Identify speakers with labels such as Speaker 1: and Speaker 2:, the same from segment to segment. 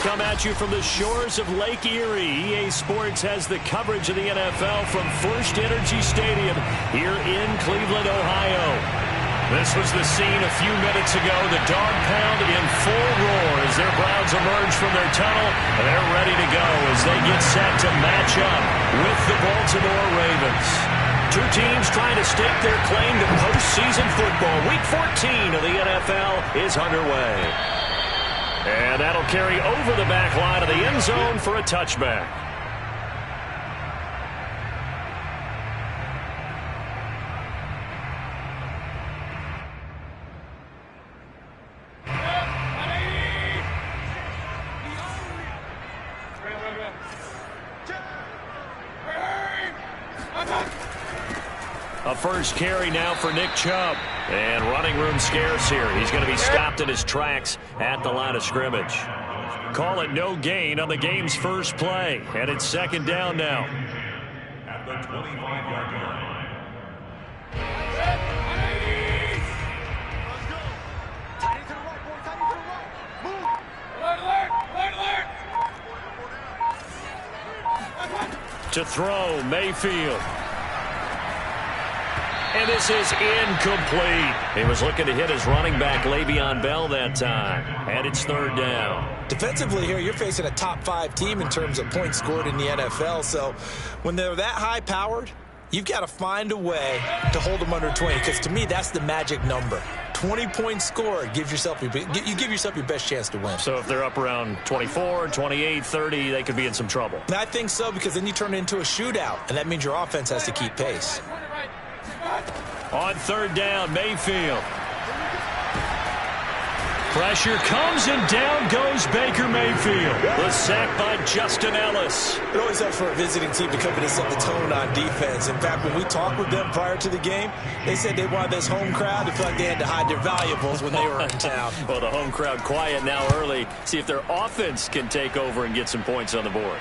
Speaker 1: come at you from the shores of Lake Erie. EA Sports has the coverage of the NFL from First Energy Stadium here in Cleveland, Ohio. This was the scene a few minutes ago. The dog pound in full roar as their Browns emerge from their tunnel. They're ready to go as they get set to match up with the Baltimore Ravens. Two teams trying to stake their claim to postseason football. Week 14 of the NFL is underway. And that'll carry over the back line of the end zone for a touchback. A first carry now for Nick Chubb. And running room scarce here. He's going to be stopped in his tracks at the line of scrimmage. Call it no gain on the game's first play. And it's second down now. At the 25-yard line. To throw, Mayfield. And this is incomplete. He was looking to hit his running back, Le'Veon Bell, that time. And it's third down.
Speaker 2: Defensively here, you're facing a top-5 team in terms of points scored in the NFL. So when they're that high-powered, you've got to find a way to hold them under 20. Because to me, that's the magic number. 20 points scored gives yourself you give yourself your best chance to win.
Speaker 1: So if they're up around 24, 28, 30, they could be in some trouble.
Speaker 2: And I think so, because then you turn it into a shootout, and that means your offense has to keep pace.
Speaker 1: On third down, Mayfield. Pressure comes, and down goes Baker Mayfield. The sack by Justin Ellis.
Speaker 2: It always helps for a visiting team to come in and set the tone on defense. In fact, when we talked with them prior to the game, they said they wanted this home crowd to feel like they had to hide their valuables when they were in town.
Speaker 1: Well, the home crowd quiet now early. See if their offense can take over and get some points on the board.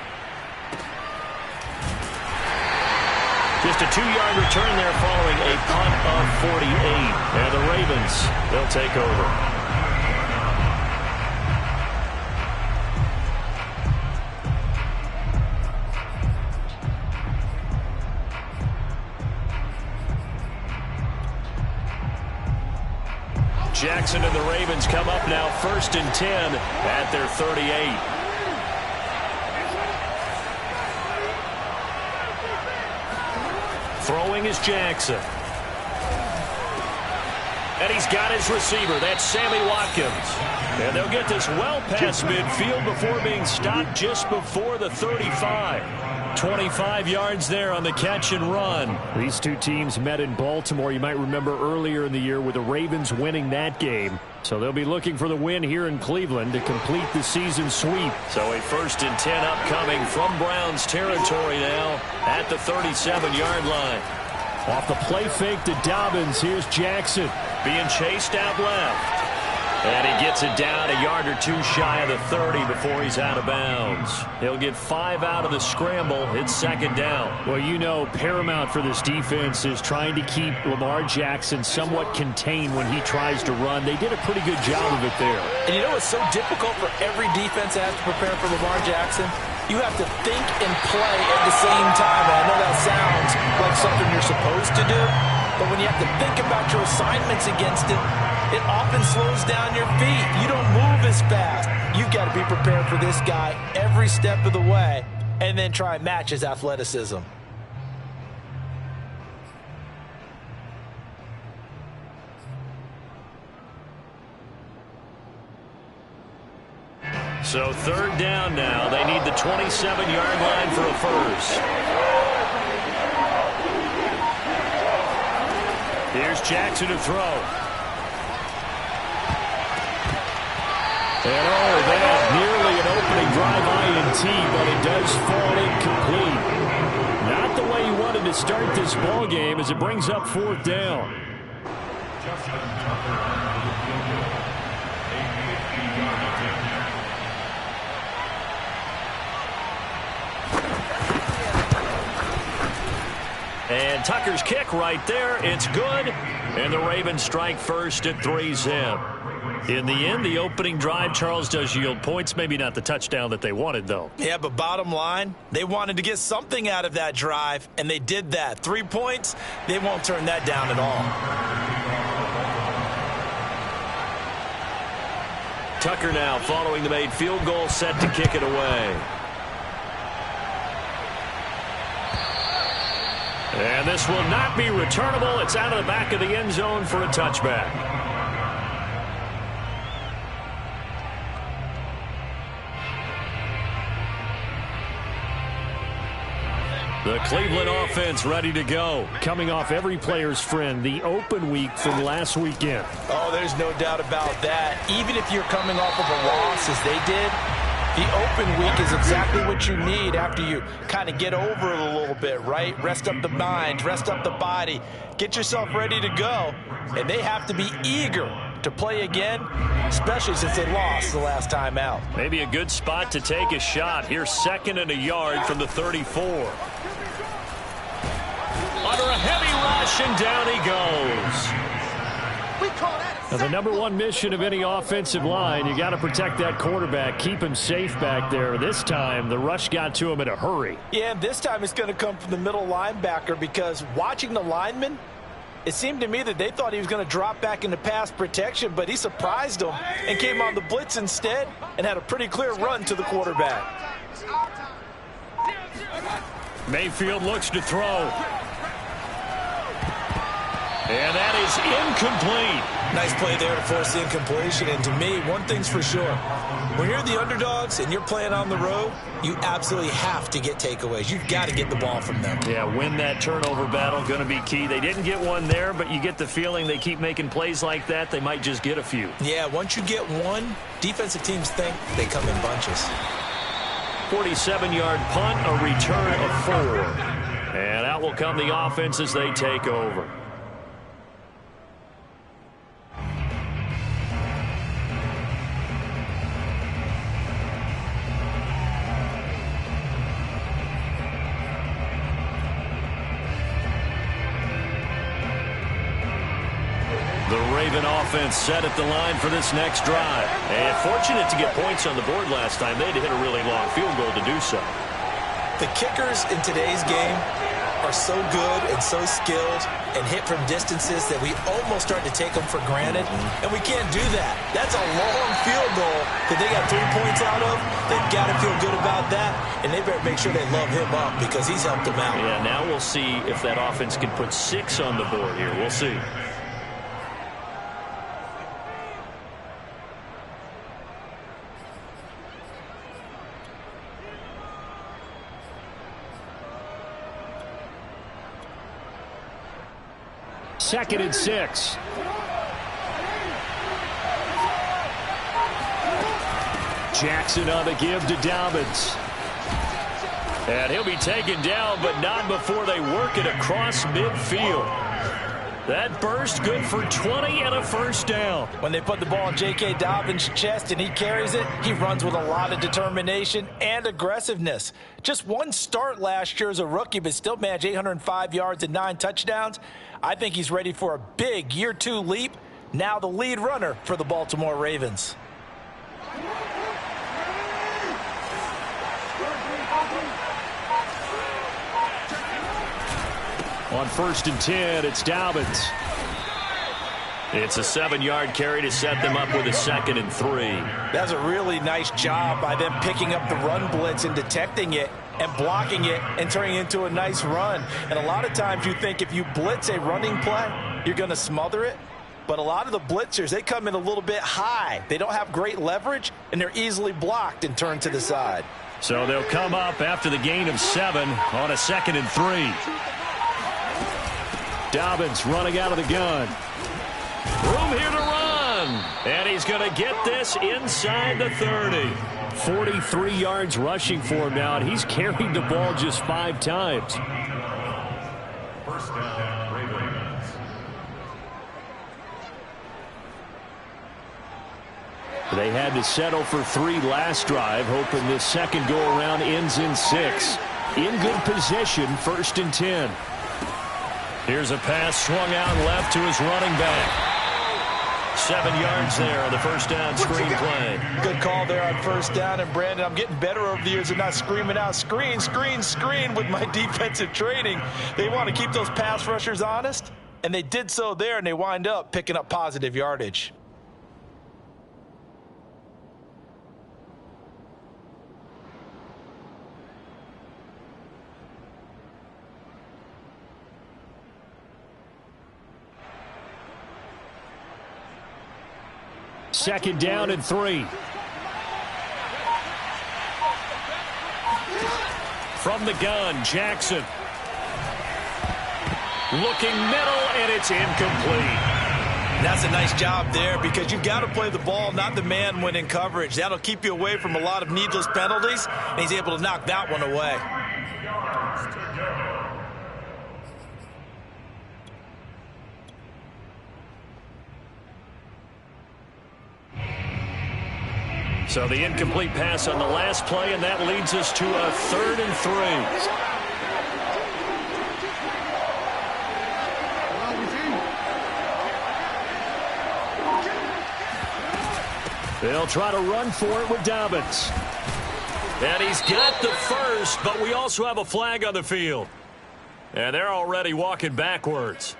Speaker 1: Just a 2-yard return there following a punt of 48. And the Ravens, they'll take over. Jackson and the Ravens come up now 1st and 10 at their 38. Throwing is Jackson. And he's got his receiver. That's Sammy Watkins. And they'll get this well past midfield before being stopped just before the 35. 25 yards there on the catch and run. These two teams met in Baltimore. You might remember earlier in the year with the Ravens winning that game. So they'll be looking for the win here in Cleveland to complete the season sweep. So a 1st and 10 upcoming from Browns territory now at the 37-yard line. Off the play fake to Dobbins. Here's Jackson being chased out left. And he gets it down a yard or two shy of the 30 before he's out of bounds. He'll get 5 out of the scramble. It's second down. Well, you know, paramount for this defense is trying to keep Lamar Jackson somewhat contained when he tries to run. They did a pretty good job of it there.
Speaker 2: And you know it's so difficult for every defense that has to prepare for Lamar Jackson? You have to think and play at the same time. And I know that sounds like something you're supposed to do, but when you have to think about your assignments against it, it often slows down your feet. You don't move as fast. You've got to be prepared for this guy every step of the way and then try and match his athleticism.
Speaker 1: So third down now. They need the 27-yard line for a first. Here's Jackson to throw. And oh, that nearly an opening drive INT, but it does fall incomplete. Not the way you wanted to start this ball game as it brings up 4th down. And Tucker's kick right there. It's good. And the Ravens strike first at 3-zip. In the end, the opening drive, Charles, does yield points. Maybe not the touchdown that they wanted, though.
Speaker 2: Yeah, but bottom line, they wanted to get something out of that drive, and they did that. 3 points, they won't turn that down at all.
Speaker 1: Tucker now following the made field goal, set to kick it away. And this will not be returnable. It's out of the back of the end zone for a touchback. The Cleveland offense ready to go. Coming off every player's friend, the open week from last weekend.
Speaker 2: Oh, there's no doubt about that. Even if you're coming off of a loss as they did, the open week is exactly what you need after you kind of get over it a little bit, right? Rest up the mind, rest up the body, get yourself ready to go. And they have to be eager to play again, especially since they lost the last time out.
Speaker 1: Maybe a good spot to take a shot. Here's 2nd and a yard from the 34. Under a heavy rush, and down he goes. Now, the number one mission of any offensive line, you got to protect that quarterback, keep him safe back there. This time, the rush got to him in a hurry.
Speaker 2: Yeah, this time it's going to come from the middle linebacker, because watching the lineman, it seemed to me that they thought he was going to drop back into pass protection, but he surprised them and came on the blitz instead and had a pretty clear run to the quarterback.
Speaker 1: Mayfield looks to throw. And that is incomplete.
Speaker 2: Nice play there to force the incompletion. And to me, one thing's for sure. When you're the underdogs and you're playing on the road, you absolutely have to get takeaways. You've got to get the ball from them.
Speaker 1: Yeah, win that turnover battle, going to be key. They didn't get one there, but you get the feeling they keep making plays like that, they might just get a few.
Speaker 2: Yeah, once you get one, defensive teams think they come in bunches.
Speaker 1: 47-yard punt, a return of 4. And out will come the offense as they take over. The Raven offense set at the line for this next drive. And fortunate to get points on the board last time. They had to hit a really long field goal to do so.
Speaker 2: The kickers in today's game are so good and so skilled and hit from distances that we almost start to take them for granted. And we can't do that. That's a long field goal that they got 3 points out of. They've got to feel good about that. And they better make sure they love him up, because he's helped them out.
Speaker 1: Yeah, now we'll see if that offense can put 6 on the board here. We'll see. Second and 6. Jackson on the give to Dobbins. And he'll be taken down, but not before they work it across midfield. That burst good for 20 and a first down.
Speaker 2: When they put the ball in J.K. Dobbins' chest and he carries it, he runs with a lot of determination and aggressiveness. Just one start last year as a rookie, but still managed 805 yards and 9 touchdowns. I think he's ready for a big year 2 leap. Now the lead runner for the Baltimore Ravens.
Speaker 1: On 1st and 10, it's Dobbins. It's a 7-yard carry to set them up with a 2nd and 3.
Speaker 2: That's a really nice job by them picking up the run blitz and detecting it and blocking it and turning it into a nice run. And a lot of times you think if you blitz a running play, you're going to smother it. But a lot of the blitzers, they come in a little bit high. They don't have great leverage, and they're easily blocked and turned to the side.
Speaker 1: So they'll come up after the gain of 7 on a 2nd and 3. Dobbins running out of the gun. Room here to run. And he's going to get this inside the 30. 43 yards rushing for him now, and he's carried the ball just 5 times.
Speaker 3: First down, Ravens.
Speaker 1: They had to settle for 3 last drive, hoping this second go-around ends in 6. In good position, 1st and 10. Here's a pass swung out left to his running back. 7 yards there on the first down screen play.
Speaker 2: Good call there on first down. And, Brandon, I'm getting better over the years of not screaming out, screen, screen, screen with my defensive training. They want to keep those pass rushers honest, and they did so there, and they wind up picking up positive yardage.
Speaker 1: Second down and 3. From the gun, Jackson. Looking middle, and it's incomplete.
Speaker 2: That's a nice job there because you've got to play the ball, not the man when in coverage. That'll keep you away from a lot of needless penalties, and he's able to knock that one away.
Speaker 1: So the incomplete pass on the last play, and that leads us to a 3rd and 3. They'll try to run for it with Dobbins. And he's got the first, but we also have a flag on the field. And they're already walking backwards.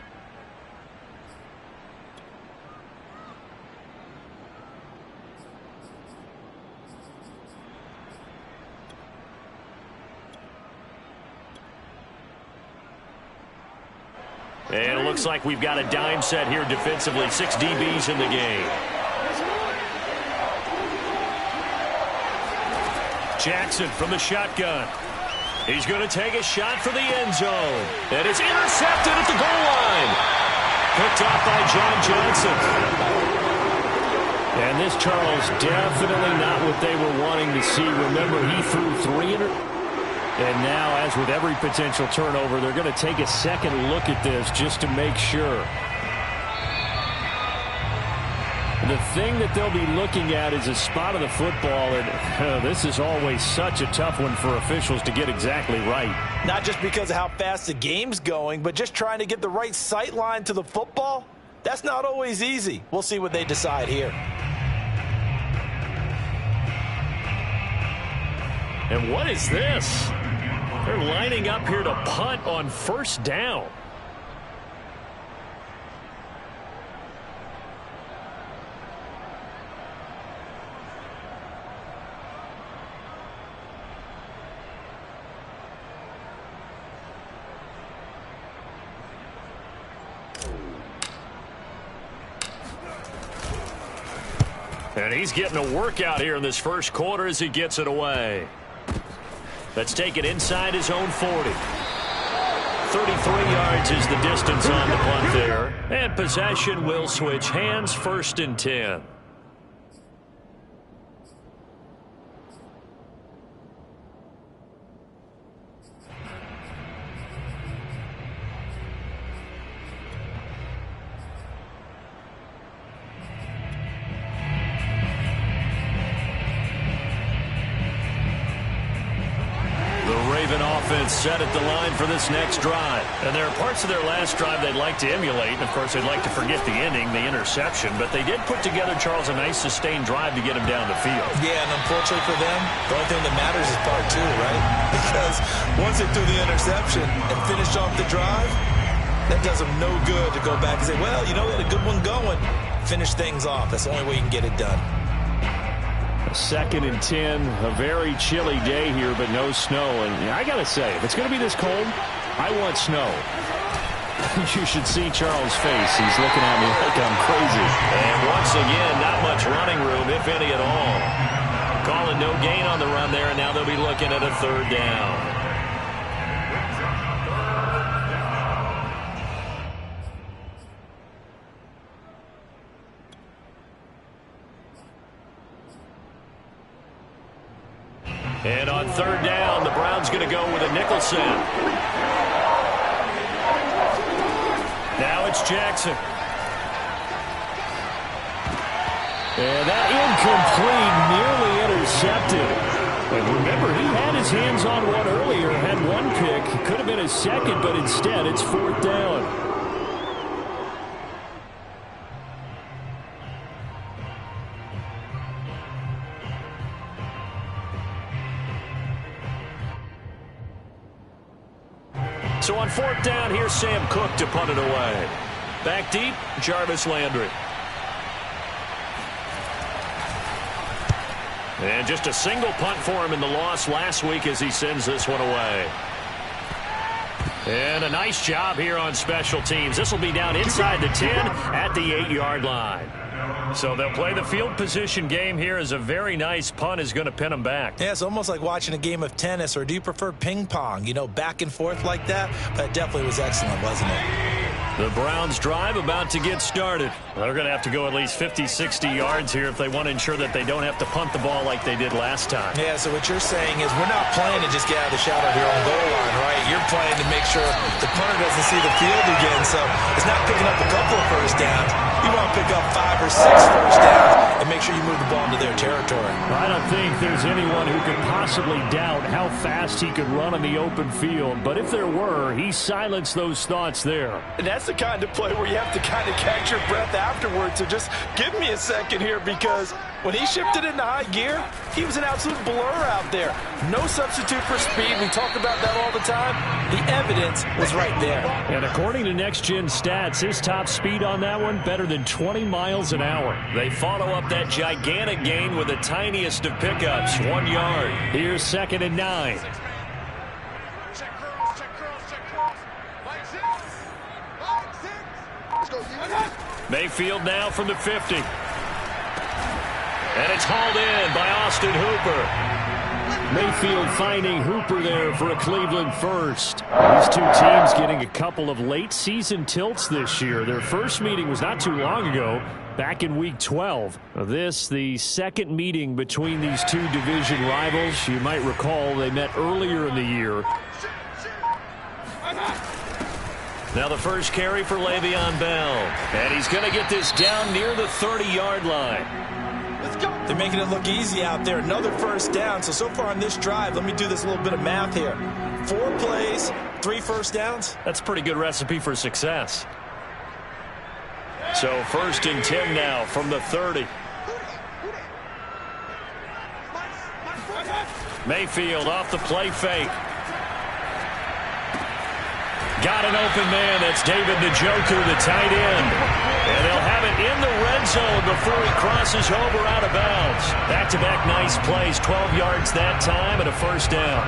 Speaker 1: And it looks like we've got a dime set here defensively. 6 DBs in the game. Jackson from the shotgun. He's going to take a shot for the end zone. And it's intercepted at the goal line. Picked off by John Johnson. And this, Charles, definitely not what they were wanting to see. Remember, he threw 3 And now, as with every potential turnover, they're going to take a second look at this just to make sure. The thing that they'll be looking at is a spot of the football, and this is always such a tough one for officials to get exactly right.
Speaker 2: Not just because of how fast the game's going, but just trying to get the right sight line to the football. That's not always easy. We'll see what they decide here.
Speaker 1: And what is this? They're lining up here to punt on first down. And he's getting a workout here in this first quarter as he gets it away. Let's take it inside his own 40. 33 yards is the distance on the punt there. And possession will switch hands, 1st and 10. Set at the line for this next drive. And there are parts of their last drive they'd like to emulate. And, of course, they'd like to forget the ending, the interception. But they did put together, Charles, a nice sustained drive to get him down the field.
Speaker 2: Yeah, and unfortunately for them, the only thing that matters is part 2, right? Because once they threw the interception and finished off the drive, that does them no good to go back and say, well, you know, we had a good one going. Finish things off. That's the only way you can get it done.
Speaker 1: 2nd and 10, a very chilly day here, but no snow. And I got to say, if it's going to be this cold, I want snow. You should see Charles' face. He's looking at me like I'm crazy. And once again, not much running room, if any at all. Calling no gain on the run there, and now they'll be looking at a 3rd down. And on 3rd down, the Browns going to go with a nickel set. Now it's Jackson. And that incomplete, nearly intercepted. And remember, he had his hands on one earlier, had one pick. Could have been his second, but instead it's 4th down. So on 4th down, here's Sam Cook to punt it away. Back deep, Jarvis Landry. And just a single punt for him in the loss last week as he sends this one away. And a nice job here on special teams. This will be down inside the 10 at the 8-yard line. So they'll play the field position game here as a very nice punt is going to pin them back.
Speaker 2: Yeah, it's almost like watching a game of tennis, or do you prefer ping pong? You know, back and forth like that? That definitely was excellent, wasn't it?
Speaker 1: The Browns drive about to get started. They're going to have to go at least 50, 60 yards here if they want to ensure that they don't have to punt the ball like they did last time.
Speaker 2: Yeah, so what you're saying is we're not playing to just get out of the shadow of your own goal line, right? You're playing to make sure the punter doesn't see the field again. So it's not picking up a couple of first downs. You want to pick up 5 or 6 first downs and make sure you move the ball into their territory.
Speaker 1: I don't think there's anyone who could possibly doubt how fast he could run on the open field. But if there were, he silenced those thoughts there.
Speaker 2: And that's the kind of play where you have to kind of catch your breath afterwards. So just give me a second here, because when he shifted into high gear, he was an absolute blur out there. No substitute for speed. We talk about that all the time. The evidence was right there.
Speaker 1: And according to Next Gen Stats, his top speed on that one, better than 20 miles an hour. They follow up that gigantic gain with the tiniest of pickups, 1 yard. Here's 2nd and 9. Mayfield now from the 50. And it's hauled in by Austin Hooper. Mayfield finding Hooper there for a Cleveland first. These two teams getting a couple of late season tilts this year. Their first meeting was not too long ago, back in Week 12. This, the second meeting between these two division rivals. You might recall they met earlier in the year. Now the first carry for Le'Veon Bell. And he's going to get this down near the 30-yard line.
Speaker 2: They're making it look easy out there. Another first down. So far on this drive, let me do this little bit of math here. 4 plays, 3 first downs.
Speaker 1: That's a pretty good recipe for success. So 1st and 10 now from the 30. Mayfield off the play fake. Got an open man. That's David Njoku, the tight end. And they'll have it in the red zone before he crosses over out of bounds. Back-to-back nice plays. 12 yards that time and a first down.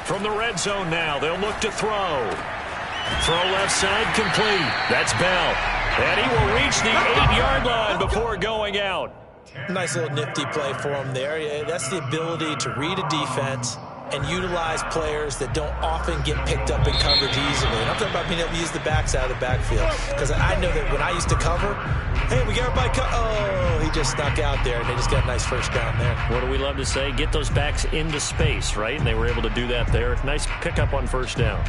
Speaker 1: From the red zone now, they'll look to throw. Throw left side complete. That's Bell. And he will reach the 8-yard line before going out.
Speaker 2: Nice little nifty play for him there. Yeah, that's the ability to read a defense and utilize players that don't often get picked up in coverage easily. And I'm talking about being able to use the backside of the backfield. Because I know that when I used to cover, hey, we got everybody oh, he just snuck out there, and they just got a nice first down there.
Speaker 1: What do we love to say? Get those backs into space, right? And they were able to do that there. Nice pickup on first down.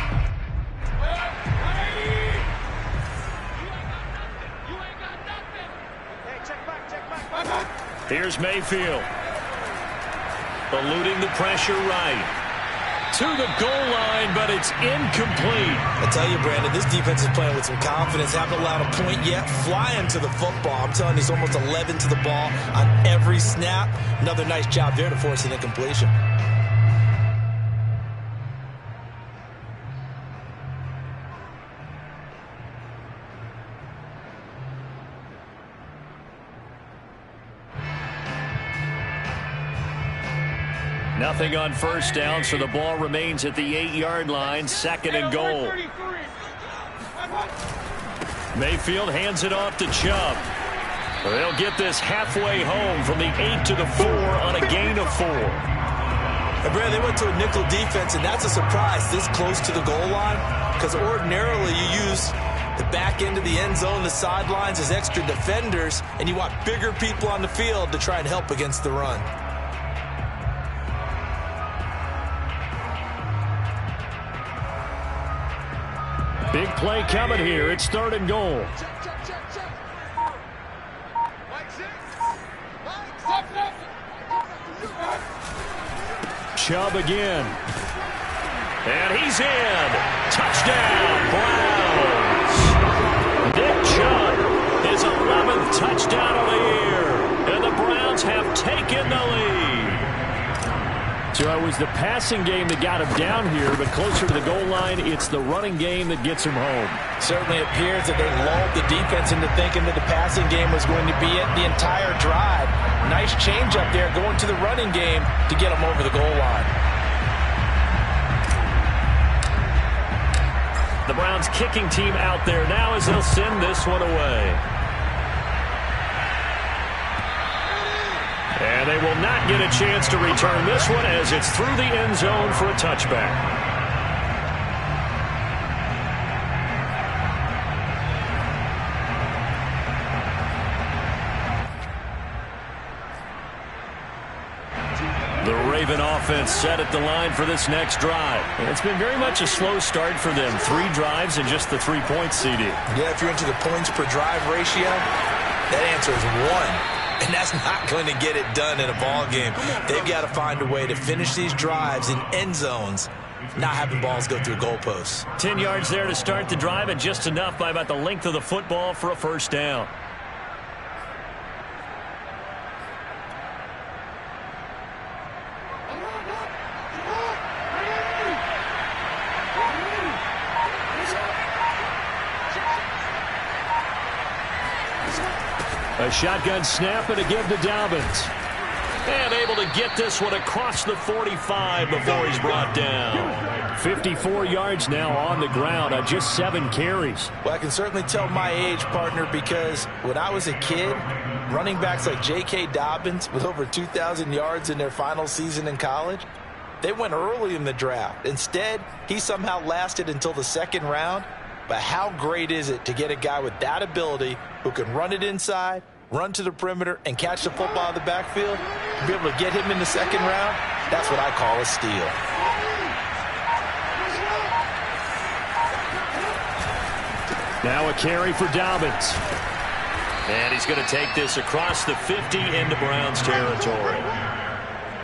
Speaker 1: Here's Mayfield. Eluding the pressure right. To the goal line, but it's incomplete.
Speaker 2: I tell you, Brandon, this defense is playing with some confidence. Haven't allowed a point yet. Flying to the football. I'm telling you, it's almost 11 to the ball on every snap. Another nice job there to force an incompletion.
Speaker 1: Nothing on first down, so the ball remains at the 8-yard line. 2nd and goal. Mayfield hands it off to Chubb. They'll get this halfway home from the 8 to the 4 on a gain of 4.
Speaker 2: And Brad, they went to a nickel defense, and that's a surprise this close to the goal line, because ordinarily you use the back end of the end zone, the sidelines as extra defenders, and you want bigger people on the field to try and help against the run.
Speaker 1: Big play coming here. It's 3rd and goal. Chubb again. And he's in. Touchdown, Browns. Chubb, his 11th touchdown of the year. And the Browns have taken the lead. So it was the passing game that got him down here, but closer to the goal line, it's the running game that gets him home.
Speaker 2: Certainly appears that they lulled the defense into thinking that the passing game was going to be it the entire drive. Nice change up there going to the running game to get him over the goal line.
Speaker 1: The Browns kicking team out there now as they'll send this one away. And they will not get a chance to return this one as it's through the end zone for a touchback. The Raven offense set at the line for this next drive. And it's been very much a slow start for them. 3 drives and just the 3 points, CD.
Speaker 2: Yeah, if you're into the points per drive ratio, that answer is 1. And that's not going to get it done in a ball game. They've got to find a way to finish these drives in end zones, not having balls go through goalposts.
Speaker 1: 10 yards there to start the drive, and just enough by about the length of the football for a first down. A shotgun snap and a give to Dobbins. And able to get this one across the 45 before he's brought down. 54 yards now on the ground on just 7 carries.
Speaker 2: Well, I can certainly tell my age, partner, because when I was a kid, running backs like J.K. Dobbins with over 2,000 yards in their final season in college, they went early in the draft. Instead, he somehow lasted until the 2nd round. But how great is it to get a guy with that ability who can run it inside, run to the perimeter, and catch the football out of the backfield? To be able to get him in the 2nd round, that's what I call a steal.
Speaker 1: Now a carry for Dobbins. And he's going to take this across the 50 into Browns territory.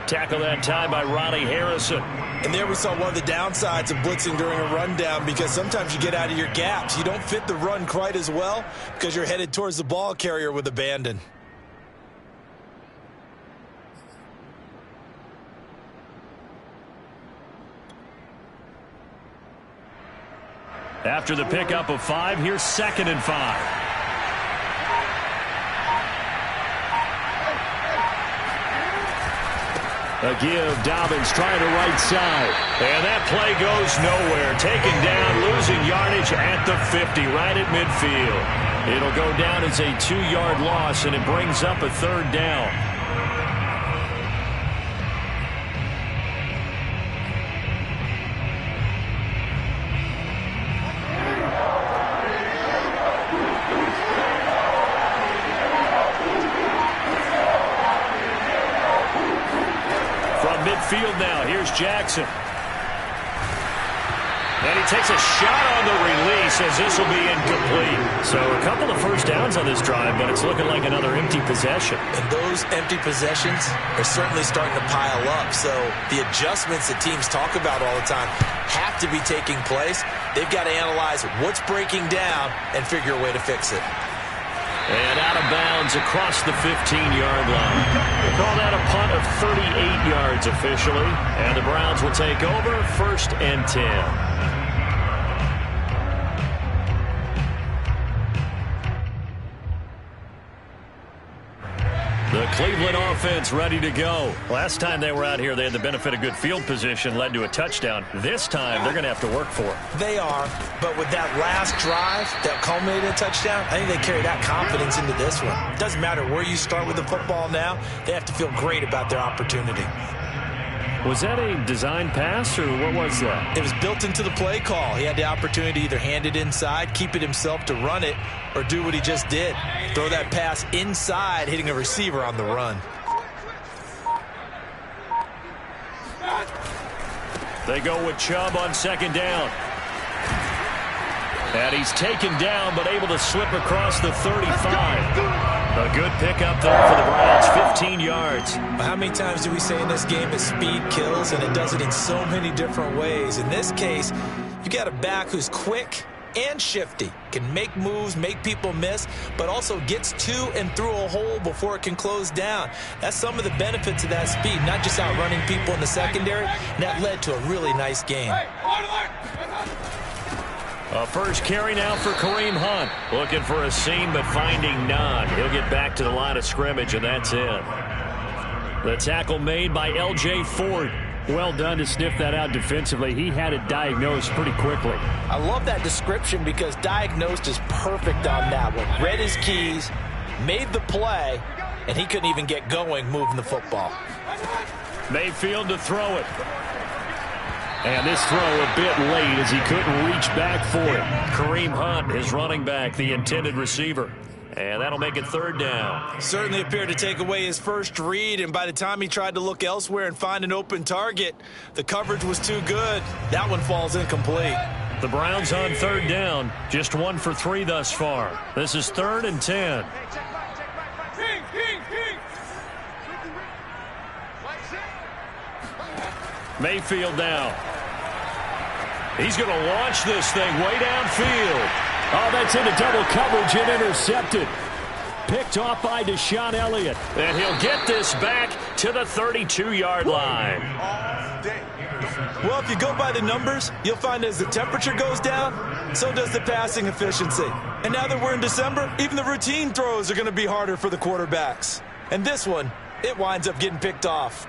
Speaker 1: Tackle that time by Ronnie Harrison.
Speaker 2: And there we saw one of the downsides of blitzing during a rundown, because sometimes you get out of your gaps. You don't fit the run quite as well because you're headed towards the ball carrier with abandon.
Speaker 1: After the pickup of 5, here's 2nd and 5. A give, Dobbins trying to right side. And that play goes nowhere. Taken down, losing yardage at the 50, right at midfield. It'll go down as a 2-yard loss, and it brings up a 3rd down. Field now. Here's Jackson. And he takes a shot on the release as this will be incomplete. So a couple of first downs on this drive, but it's looking like another empty possession.
Speaker 2: And those empty possessions are certainly starting to pile up. So the adjustments that teams talk about all the time have to be taking place. They've got to analyze what's breaking down and figure a way to fix it.
Speaker 1: And out of bounds across the 15-yard line. They call that a punt of 38 yards officially. And the Browns will take over 1st and 10. The Cleveland offense ready to go. Last time they were out here, they had the benefit of good field position, led to a touchdown. This time, they're going to have to work for it.
Speaker 2: They are, but with that last drive that culminated in a touchdown, I think they carry that confidence into this one. It doesn't matter where you start with the football now. They have to feel great about their opportunity.
Speaker 1: Was that a design pass, or what was that?
Speaker 2: It was built into the play call. He had the opportunity to either hand it inside, keep it himself to run it, or do what he just did. Throw that pass inside, hitting a receiver on the run.
Speaker 1: They go with Chubb on 2nd down. And he's taken down, but able to slip across the 35. A good pickup there for the Browns, 15 yards.
Speaker 2: How many times do we say in this game that speed kills, and it does it in so many different ways? In this case, you got a back who's quick, and shifty. Can make moves, make people miss, but also gets to and through a hole before it can close down. That's some of the benefits of that speed, not just outrunning people in the secondary, and that led to a really nice game.
Speaker 1: A first carry now for Kareem Hunt. Looking for a seam, but finding none. He'll get back to the line of scrimmage, and that's it. The tackle made by L.J. Ford.
Speaker 4: Well done to sniff that out defensively. He had it diagnosed pretty quickly.
Speaker 2: I love that description because diagnosed is perfect on that one. Read his keys, made the play, and he couldn't even get going moving the football.
Speaker 1: Mayfield to throw it. And this throw a bit late as he couldn't reach back for it. Kareem Hunt, his running back, the intended receiver. And that'll make it third down.
Speaker 2: Certainly appeared to take away his first read, and by the time he tried to look elsewhere and find an open target, the coverage was too good. That one falls incomplete.
Speaker 1: The Browns on third down, just 1 for 3 thus far. This is 3rd and 10. Mayfield now. He's going to launch this thing way downfield.
Speaker 4: Oh, that's into double coverage and intercepted. Picked off by Deshaun Elliott.
Speaker 1: And he'll get this back to the 32-yard line.
Speaker 2: Well, if you go by the numbers, you'll find as the temperature goes down, so does the passing efficiency. And now that we're in December, even the routine throws are going to be harder for the quarterbacks. And this one, it winds up getting picked off.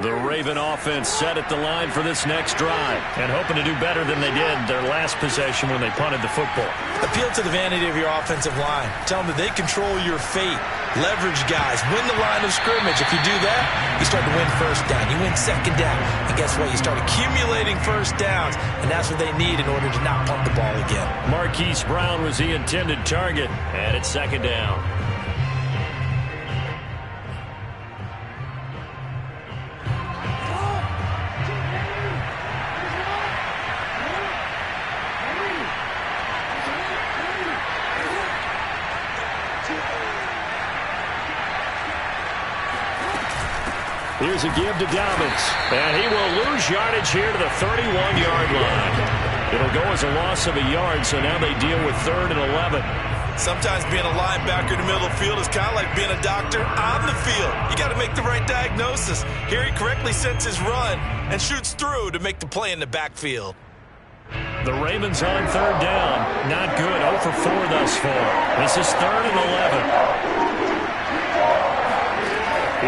Speaker 1: The Raven offense set at the line for this next drive and hoping to do better than they did their last possession when they punted the football.
Speaker 2: Appeal to the vanity of your offensive line. Tell them that they control your fate. Leverage guys. Win the line of scrimmage. If you do that, you start to win first down. You win second down. And guess what? You start accumulating first downs, and that's what they need in order to not punt the ball again.
Speaker 1: Marquise Brown was the intended target, and it's second down.
Speaker 4: Here's a give to Dobbins.
Speaker 1: And he will lose yardage here to the 31-yard line. It'll go as a loss of a yard, so now they deal with 3rd and 11.
Speaker 2: Sometimes being a linebacker in the middle of the field is kind of like being a doctor on the field. You got to make the right diagnosis. Here he correctly sets his run and shoots through to make the play in the backfield.
Speaker 1: The Ravens on third down. Not good. 0 for 4 thus far. This is 3rd and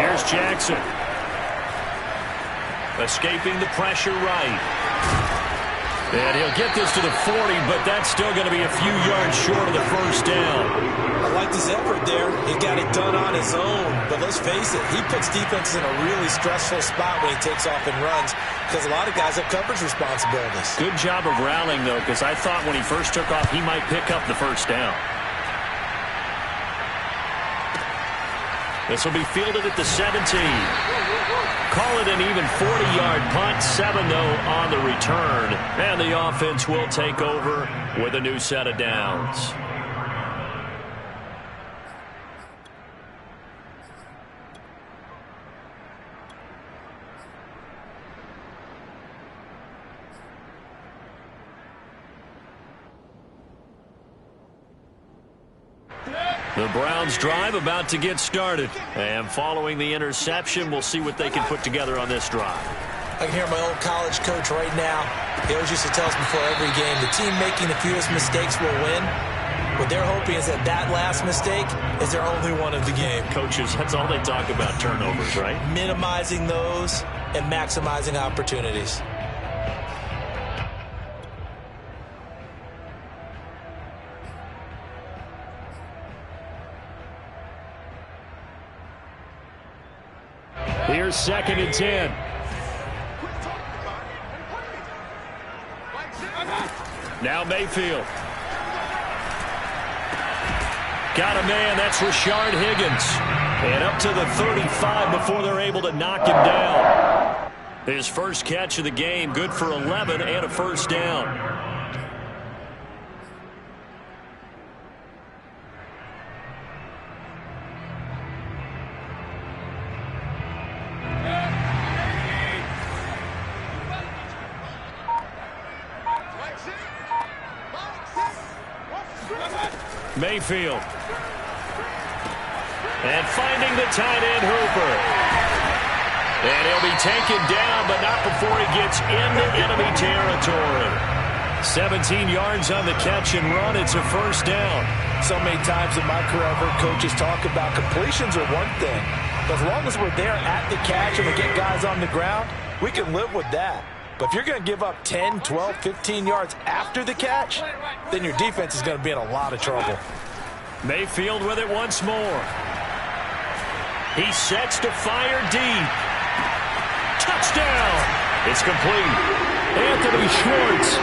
Speaker 1: 11. Here's Jackson. Escaping the pressure right. And he'll get this to the 40, but that's still going to be a few yards short of the first down.
Speaker 2: I liked his effort there. He got it done on his own. But let's face it, he puts defenses in a really stressful spot when he takes off and runs because a lot of guys have coverage responsibilities.
Speaker 1: Good job of rallying, though, because I thought when he first took off, he might pick up the first down. This will be fielded at the 17. Call it an even 40-yard punt, 7-0 on the return. And the offense will take over with a new set of downs. The Browns drive about to get started. And following the interception, we'll see what they can put together on this drive.
Speaker 2: I can hear my old college coach right now. He always used to tell us before every game, the team making the fewest mistakes will win. What they're hoping is that that last mistake is their only one of the game.
Speaker 1: Coaches, that's all they talk about, turnovers, right?
Speaker 2: Minimizing those and maximizing opportunities.
Speaker 4: Here's 2nd and 10.
Speaker 1: Now Mayfield. Got a man, that's Rashard Higgins. And up to the 35 before they're able to knock him down. His first catch of the game, good for 11 and a first down. Mayfield. And finding the tight end, Hooper. And he'll be taken down, but not before he gets into enemy territory. 17 yards on the catch and run. It's a first down.
Speaker 2: So many times in my career I've heard coaches talk about completions are one thing. But as long as we're there at the catch and we get guys on the ground, we can live with that. But if you're going to give up 10, 12, 15 yards after the catch, then your defense is going to be in a lot of trouble.
Speaker 1: Mayfield with it once more. He sets to fire deep. Touchdown! It's complete.
Speaker 4: Anthony Schwartz.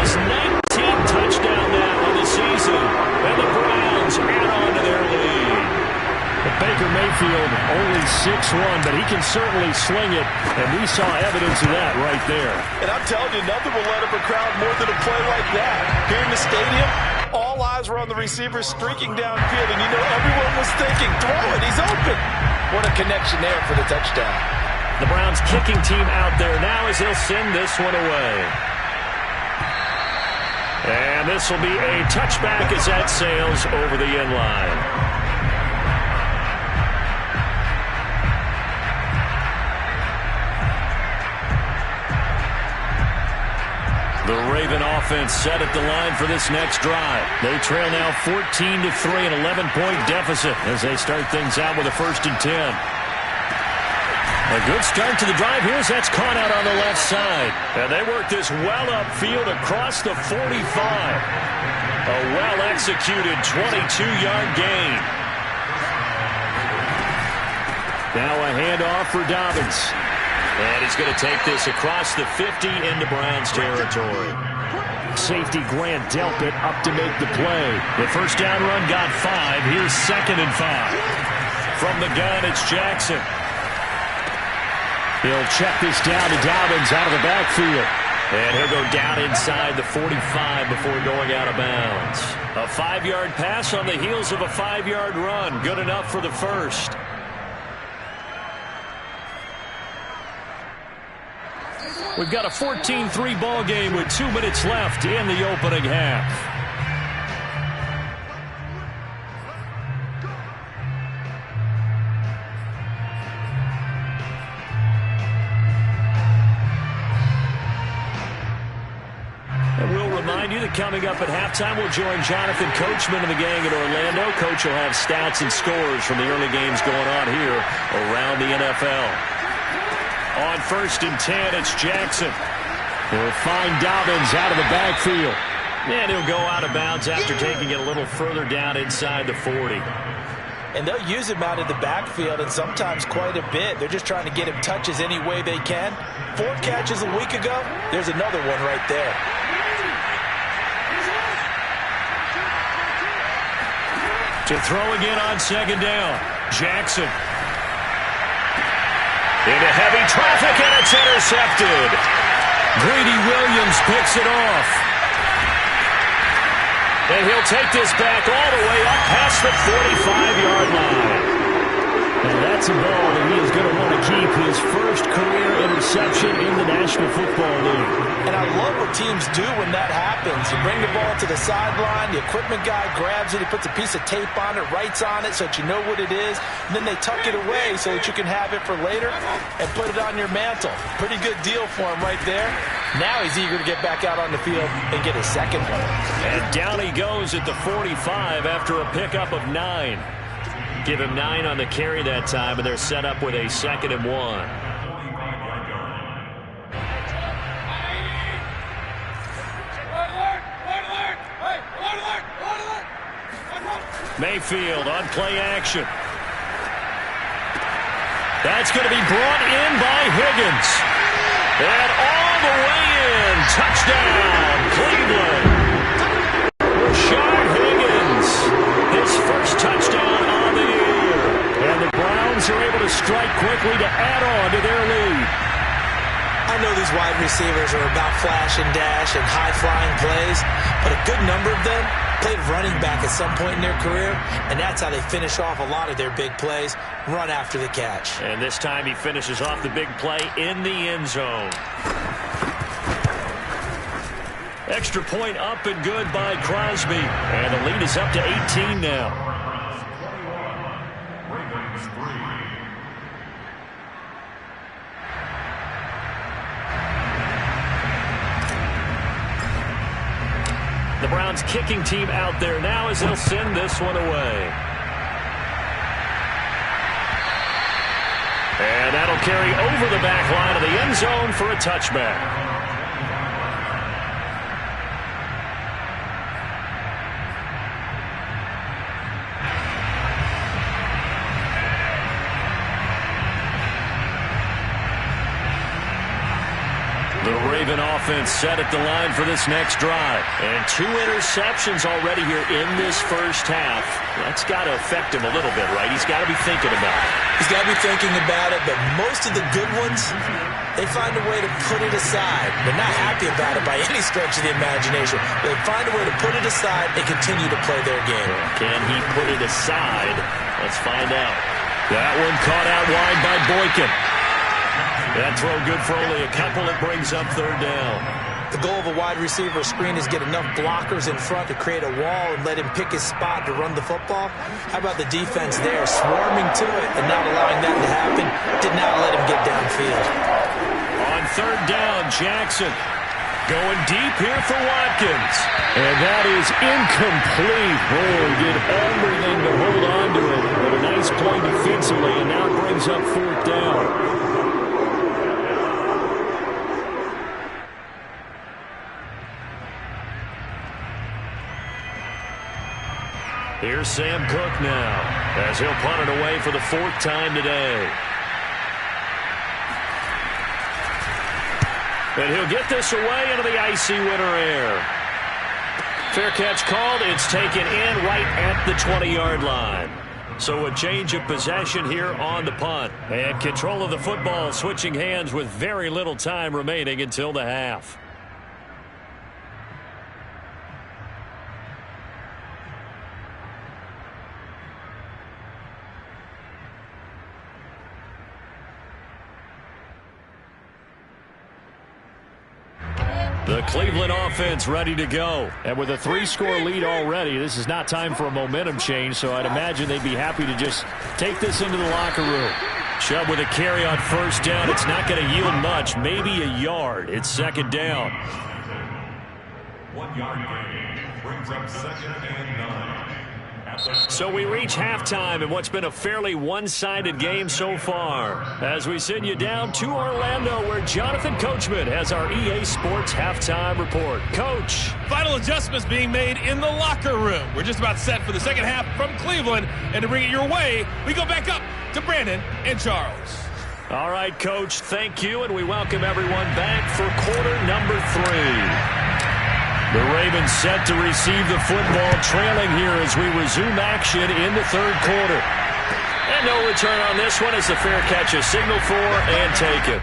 Speaker 1: His 19th touchdown now on the season. And the Browns add on to their lead.
Speaker 4: Baker Mayfield only 6'1", but he can certainly sling it, and we saw evidence of that right there.
Speaker 2: And I'm telling you, nothing will let up a crowd more than a play like that. Here in the stadium, all eyes were on the receiver streaking downfield, and you know everyone was thinking, throw it, he's open. What a connection there for the touchdown.
Speaker 1: The Browns kicking team out there now as they'll send this one away. And this will be a touchback as that sails over the end line. The Raven offense set at the line for this next drive. They trail now 14-3, an 11-point deficit as they start things out with a 1st and 10. A good start to the drive here as that's caught out on the left side. And they work this well upfield across the 45. A well-executed 22-yard gain.
Speaker 4: Now a handoff for Dobbins.
Speaker 1: And he's going to take this across the 50 into Browns territory.
Speaker 4: Safety Grant Delpit up to make the play.
Speaker 1: The first down run got 5. Here's 2nd and 5. From the gun, it's Jackson.
Speaker 4: He'll check this down to Dobbins out of the backfield.
Speaker 1: And he'll go down inside the 45 before going out of bounds. A 5-yard pass on the heels of a 5-yard run. Good enough for the first. We've got a 14-3 ball game with 2 minutes left in the opening half. And we'll remind you that coming up at halftime, we'll join Jonathan Coachman and the gang at Orlando. Coach will have stats and scores from the early games going on here around the NFL. On 1st and 10, it's Jackson.
Speaker 4: He'll find Dobbins out of the backfield.
Speaker 1: And he'll go out of bounds after taking it a little further down inside the 40.
Speaker 2: And they'll use him out of the backfield, and sometimes quite a bit. They're just trying to get him touches any way they can. 4 catches a week ago, there's another one right there.
Speaker 1: To throw again on 2nd down, Jackson. Into heavy traffic, and it's intercepted. Greedy Williams picks it off. And he'll take this back all the way up past the 45-yard line.
Speaker 4: And that's a ball that he is going to want to keep, his first career interception in the National Football League.
Speaker 2: And I love what teams do when that happens. You bring the ball to the sideline, the equipment guy grabs it, he puts a piece of tape on it, writes on it so that you know what it is, and then they tuck it away so that you can have it for later and put it on your mantle. Pretty good deal for him right there. Now he's eager to get back out on the field and get his second one.
Speaker 1: And down he goes at the 45 after a pickup of 9. Give him 9 on the carry that time, and they're set up with a 2nd and 1. Mayfield on play action. That's going to be brought in by Higgins. And all the way in. Touchdown, Cleveland. Rashard Higgins. His first touchdown on the year. And the Browns are able to strike quickly to add on to their lead.
Speaker 2: I know these wide receivers are about flash and dash and high-flying plays, but a good number of them played running back at some point in their career, and that's how they finish off a lot of their big plays, run after the catch.
Speaker 1: And this time he finishes off the big play in the end zone. Extra point up and good by Crosby. And the lead is up to 18 now.
Speaker 3: Ravens 3.
Speaker 1: The Browns kicking team out there now as they'll send this one away. And that'll carry over the back line of the end zone for a touchback. The Raven offense set at the line for this next drive. And 2 interceptions already here in this first half. That's got to affect him a little bit, right? He's got to be thinking about it.
Speaker 2: He's got to be thinking about it, but most of the good ones, they find a way to put it aside. They're not happy about it by any stretch of the imagination. They find a way to put it aside and continue to play their game.
Speaker 1: Can he put it aside? Let's find out. That one caught out wide by Boykin. That throw good for only a couple. It brings up third down.
Speaker 2: The goal of a wide receiver screen is get enough blockers in front to create a wall and let him pick his spot to run the football. How about the defense there, swarming to it and not allowing that to happen? Did not let him get downfield.
Speaker 1: On third down, Jackson going deep here for Watkins. And that is incomplete. Boy, did everything to hold on to it. But a nice play defensively, and now brings up fourth down. Here's Sam Cook now, as he'll punt it away for the 4th time today. And he'll get this away into the icy winter air. Fair catch called. It's taken in right at the 20-yard line. So a change of possession here on the punt. And control of the football switching hands with very little time remaining until the half. The Cleveland offense ready to go. And with a 3-score lead already, this is not time for a momentum change, so I'd imagine they'd be happy to just take this into the locker room. Chubb with a carry on first down. It's not going to yield much, maybe a yard. It's second down.
Speaker 3: 1 yard gain brings up 2nd and 9.
Speaker 1: So we reach halftime in what's been a fairly one-sided game so far. As we send you down to Orlando, where Jonathan Coachman has our EA Sports halftime report. Coach.
Speaker 5: Final adjustments being made in the locker room. We're just about set for the second half from Cleveland. And to bring it your way, we go back up to Brandon and Charles.
Speaker 1: All right, Coach, thank you. And we welcome everyone back for quarter number 3. The Ravens set to receive the football, trailing here as we resume action in the 3rd quarter. And no return on this one as the fair catch is signaled for and taken.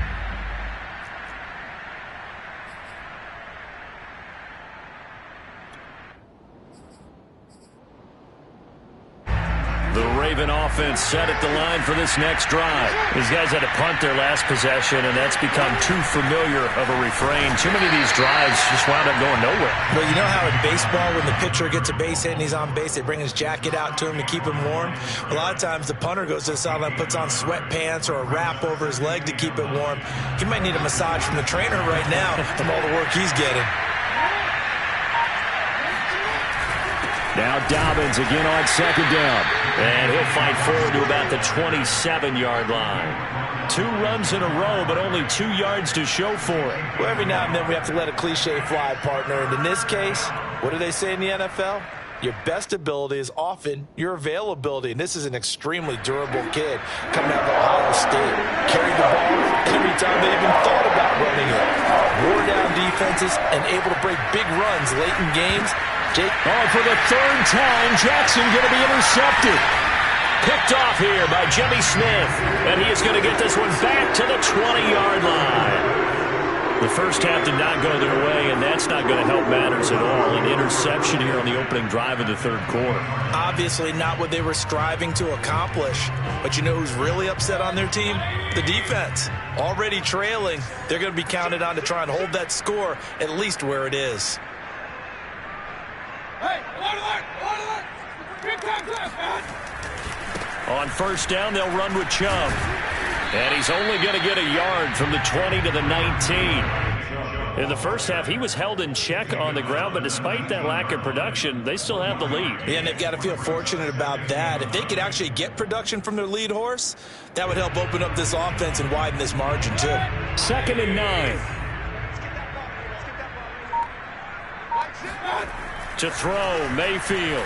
Speaker 1: The Raven offense set at the line for this next drive. These guys had to punt their last possession, and that's become too familiar of a refrain. Too many of these drives just wound up going nowhere.
Speaker 2: Well, you know how in baseball, when the pitcher gets a base hit and he's on base, they bring his jacket out to him to keep him warm? A lot of times the punter goes to the sideline, puts on sweatpants or a wrap over his leg to keep it warm. He might need a massage from the trainer right now from all the work he's getting.
Speaker 1: Now Dobbins again on second down. And he'll fight forward to about the 27-yard line. 2 runs in a row, but only 2 yards to show for it.
Speaker 2: Well, every now and then we have to let a cliche fly, partner. And in this case, what do they say in the NFL? Your best ability is often your availability. And this is an extremely durable kid coming out of Ohio State. Carried the ball every time they even thought about running it. Wore down defenses and able to break big runs late in games.
Speaker 1: For the 3rd time, Jackson going to be intercepted. Picked off here by Jimmy Smith. And he is going to get this one back to the 20-yard line. The first half did not go their way, and that's not going to help matters at all. An interception here on the opening drive of the 3rd quarter.
Speaker 2: Obviously not what they were striving to accomplish. But you know who's really upset on their team? The defense. Already trailing. They're going to be counted on to try and hold that score at least where it is.
Speaker 1: On first down, they'll run with Chubb. And he's only going to get a yard from the 20 to the 19. In the first half, he was held in check on the ground, but despite that lack of production, they still have the lead.
Speaker 2: Yeah, and they've got to feel fortunate about that. If they could actually get production from their lead horse, that would help open up this offense and widen this margin, too.
Speaker 1: 2nd and 9. To throw, Mayfield.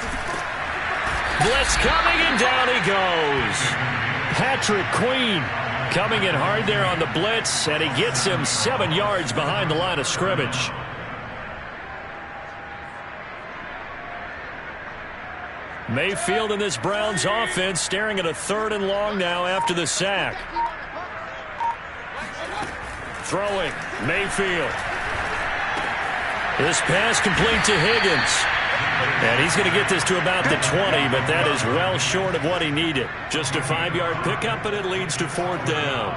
Speaker 1: Blitz coming, and down he goes. Patrick Queen coming in hard there on the blitz, and he gets him 7 yards behind the line of scrimmage. Mayfield in this Browns offense staring at a 3rd and long now after the sack. Throwing, Mayfield. This pass complete to Higgins. And he's going to get this to about the 20, but that is well short of what he needed. Just a 5-yard pickup, and it leads to 4th down.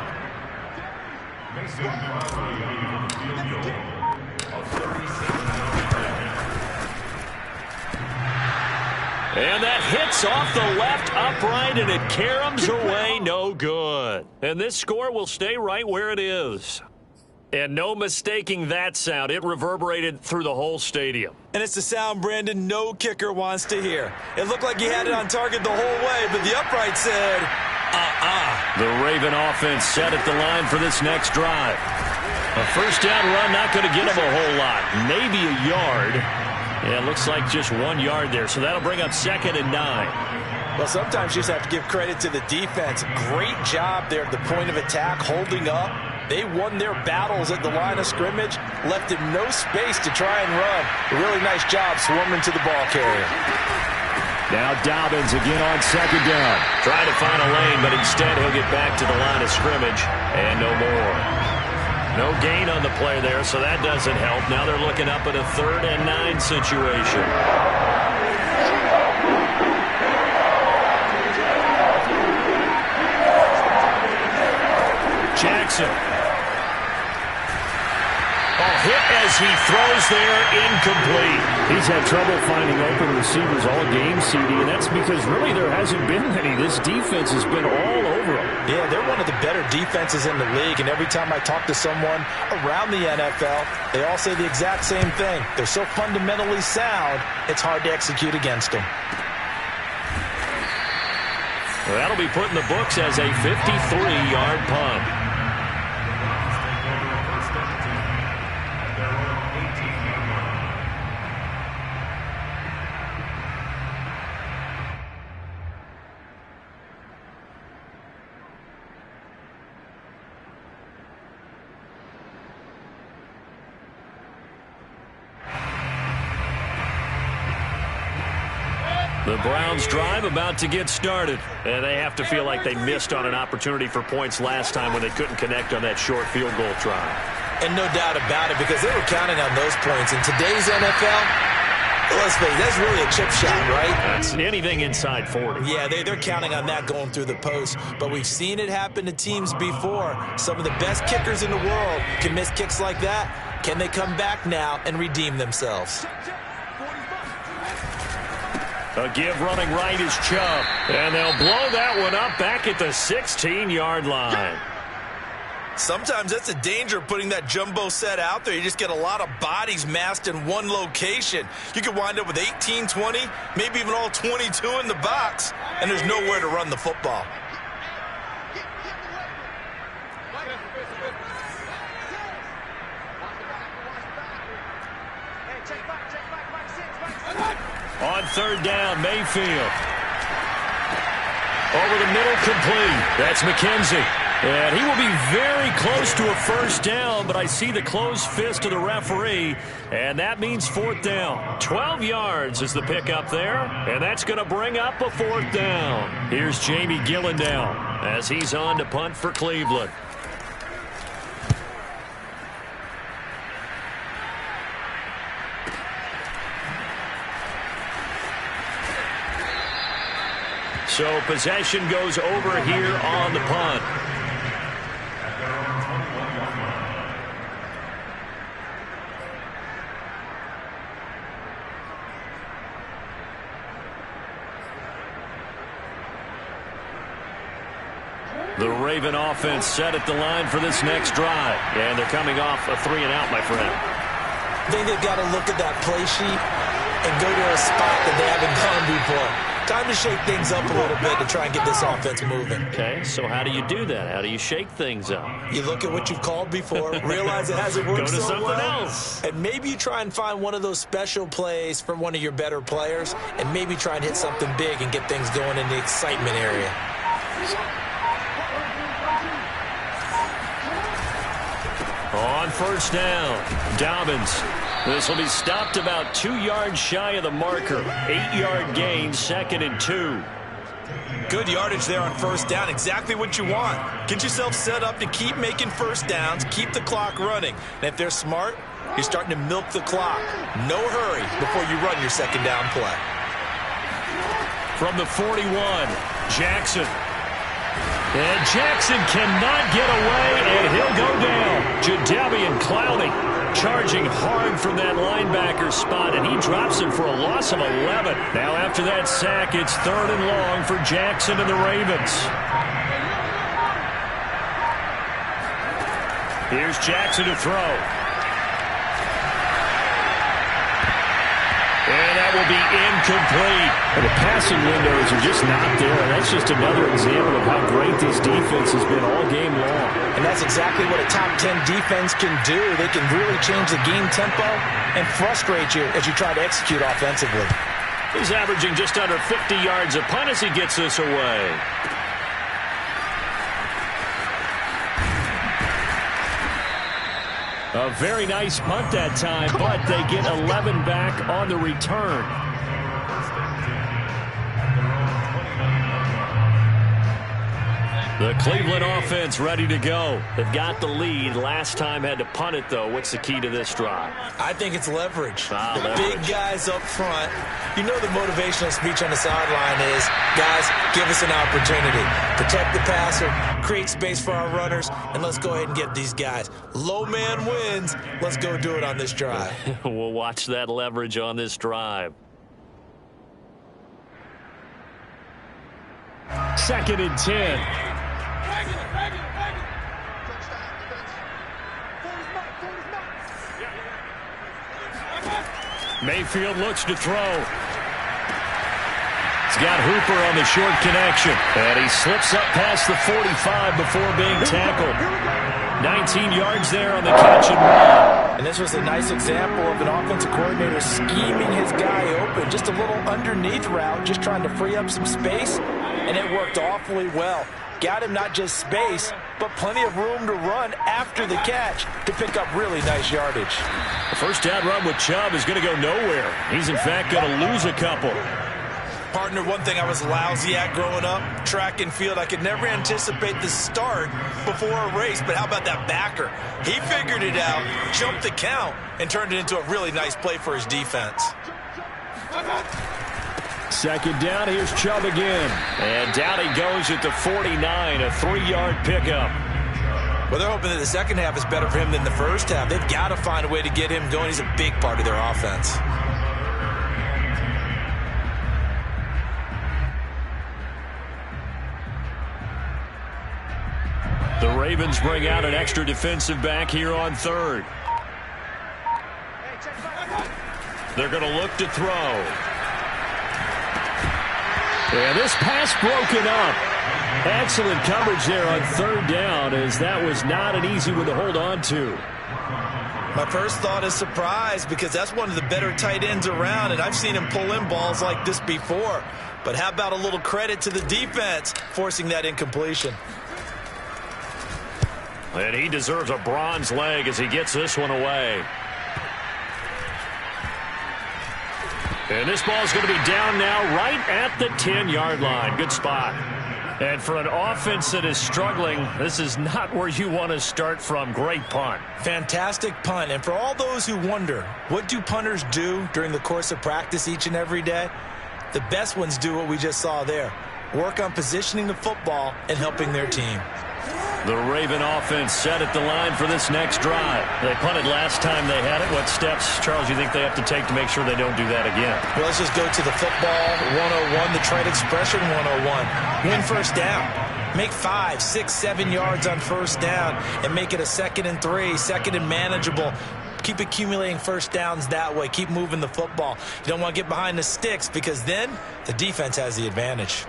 Speaker 1: And that hits off the left upright, and it caroms away, no good. And this score will stay right where it is. And no mistaking that sound. It reverberated through the whole stadium.
Speaker 2: And it's the sound, Brandon, no kicker wants to hear. It looked like he had it on target the whole way, but the upright said,
Speaker 1: The Raven offense set at the line for this next drive. A first down run, not going to get him a whole lot. Maybe a yard. Yeah, it looks like just 1 yard there. So that'll bring up 2nd and 9.
Speaker 2: Well, sometimes you just have to give credit to the defense. Great job there at the point of attack, holding up. They won their battles at the line of scrimmage, left him no space to try and run. A really nice job swarming to the ball carrier.
Speaker 4: Now Dobbins again on 2nd down.
Speaker 1: Trying to find a lane, but instead he'll get back to the line of scrimmage, and no more. No gain on the play there, so that doesn't help. Now they're looking up at a 3rd and 9 situation. Jackson. Hit as he throws there, incomplete.
Speaker 4: He's had trouble finding open receivers all game, CD, and that's because really there hasn't been many. This defense has been all over them.
Speaker 2: Yeah, they're one of the better defenses in the league, and every time I talk to someone around the NFL, they all say the exact same thing. They're so fundamentally sound, it's hard to execute against them.
Speaker 1: Well, that'll be put in the books as a 53-yard punt. The Browns drive about to get started, and they have to feel like they missed on an opportunity for points last time when they couldn't connect on that short field goal try.
Speaker 2: And no doubt about it, because they were counting on those points. In today's NFL, let's face it, that's really a chip shot, right?
Speaker 1: That's anything inside 40.
Speaker 2: Yeah, they're counting on that going through the post. But we've seen it happen to teams before. Some of the best kickers in the world can miss kicks like that. Can they come back now and redeem themselves?
Speaker 1: A give running right is Chubb. And they'll blow that one up back at the 16-yard line.
Speaker 2: Sometimes that's a danger putting that jumbo set out there. You just get a lot of bodies massed in one location. You could wind up with 18, 20, maybe even all 22 in the box, and there's nowhere to run the football.
Speaker 1: On 3rd down, Mayfield. Over the middle, complete. That's McKenzie. And he will be very close to a first down, but I see the closed fist of the referee, and that means 4th down. 12 yards is the pickup there, and that's going to bring up a 4th down. Here's Jamie Gillendown as he's on to punt for Cleveland. So possession goes over here on the punt. Raven offense set at the line for this next drive. And they're coming off a 3-and-out, my friend.
Speaker 2: I think they've got to look at that play sheet and go to a spot that they haven't gone before. Time to shake things up a little bit to try and get this offense moving.
Speaker 1: Okay, so how do you do that? How do you shake things up?
Speaker 2: You look at what you've called before, realize it hasn't worked
Speaker 1: Go to
Speaker 2: so
Speaker 1: something
Speaker 2: well,
Speaker 1: else.
Speaker 2: and maybe you try and find one of those special plays for one of your better players, and maybe try and hit something big and get things going in the excitement area.
Speaker 1: On first down, Dobbins. This will be stopped about 2 yards shy of the marker. 8-yard gain, 2nd and 2.
Speaker 2: Good yardage there on first down. Exactly what you want. Get yourself set up to keep making first downs, keep the clock running. And if they're smart, you're starting to milk the clock. No hurry before you run your second down play.
Speaker 1: From the 41, Jackson. And Jackson cannot get away, and he'll go down. Jadeveon Clowney charging hard from that linebacker spot, and he drops him for a loss of 11. Now after that sack, it's 3rd and long for Jackson and the Ravens. Here's Jackson to throw. And that will be incomplete.
Speaker 4: And the passing windows are just not there. That's just another example of how great this defense has been all game long.
Speaker 2: And that's exactly what a top 10 defense can do. They can really change the game tempo and frustrate you as you try to execute offensively.
Speaker 1: He's averaging just under 50 yards a punt as he gets this away. A very nice punt that time, but they get 11 back on the return. The Cleveland offense ready to go. They've got the lead. Last time had to punt it, though. What's the key to this drive?
Speaker 2: I think it's leverage. The
Speaker 1: leverage.
Speaker 2: big guys up front. You know the motivational speech on the sideline is, guys, give us an opportunity. Protect the passer, create space for our runners, and let's go ahead and get these guys. Low man wins. Let's go do it on this drive.
Speaker 1: We'll watch that leverage on this drive. 2nd and 10. Mayfield looks to throw. He's got Hooper on the short connection. And he slips up past the 45 before being tackled. 19 yards there on the catch and run.
Speaker 2: And this was a nice example of an offensive coordinator scheming his guy open. Just a little underneath route, just trying to free up some space. And it worked awfully well. Got him not just space, but plenty of room to run after the catch to pick up really nice yardage.
Speaker 1: The first down run with Chubb is going to go nowhere. He's, in fact, going to lose a couple.
Speaker 2: Partner, one thing I was lousy at growing up, track and field. I could never anticipate the start before a race, but how about that backer? He figured it out, jumped the count, and turned it into a really nice play for his defense.
Speaker 1: 2nd down, here's Chubb again. And down he goes at the 49, a 3-yard pickup.
Speaker 2: Well, they're hoping that the second half is better for him than the first half. They've got to find a way to get him going. He's a big part of their offense.
Speaker 1: The Ravens bring out an extra defensive back here on 3rd. They're going to look to throw. And this pass broken up. Excellent coverage there on 3rd down, as that was not an easy one to hold on to.
Speaker 2: My first thought is surprise, because that's one of the better tight ends around, and I've seen him pull in balls like this before. But how about a little credit to the defense forcing that incompletion?
Speaker 1: And he deserves a bronze leg as he gets this one away. And this ball's going to be down now right at the 10-yard line. Good spot. And for an offense that is struggling, this is not where you want to start from. Great punt.
Speaker 2: Fantastic punt. And for all those who wonder, what do punters do during the course of practice each and every day? The best ones do what we just saw there. Work on positioning the football and helping their team.
Speaker 1: The Raven offense set at the line for this next drive. They punted last time they had it. What steps, Charles, you think they have to take to make sure they don't do that again?
Speaker 2: Well, let's just go to the football 101, the trade expression 101. Win first down. Make 5, 6, 7 yards on first down and make it a 2nd and 3, 2nd and manageable. Keep accumulating first downs that way. Keep moving the football. You don't want to get behind the sticks because then the defense has the advantage.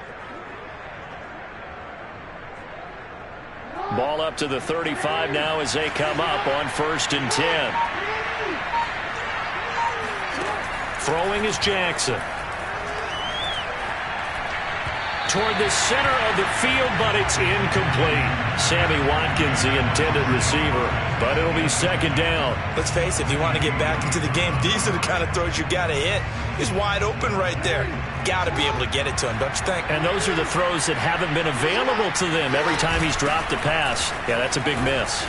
Speaker 1: Ball up to the 35 now as they come up on 1st and 10. Throwing is Jackson. Toward the center of the field, but it's incomplete. Sammy Watkins, the intended receiver, but it'll be 2nd down.
Speaker 2: Let's face it, if you want to get back into the game, these are the kind of throws you got to hit. He's wide open right there. Got to be able to get it to him, don't you think?
Speaker 1: And those are the throws that haven't been available to them every time he's dropped a pass. Yeah, that's a big miss.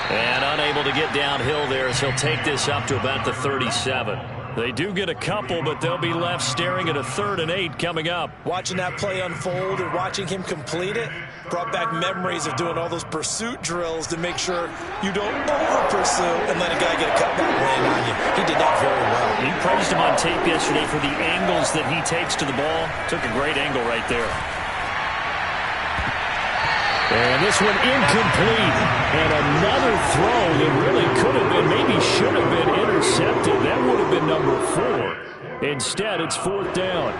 Speaker 1: And unable to get downhill there as he'll take this up to about the 37. They do get a couple, but they'll be left staring at a 3rd and 8 coming up.
Speaker 2: Watching that play unfold and watching him complete it brought back memories of doing all those pursuit drills to make sure you don't over-pursue and let a guy get a cutback land on you. He did that very well.
Speaker 1: You praised him on tape yesterday for the angles that he takes to the ball. Took a great angle right there. And this one incomplete. And another throw that really could have been, maybe should have been intercepted. That would have been number 4. Instead, it's 4th down.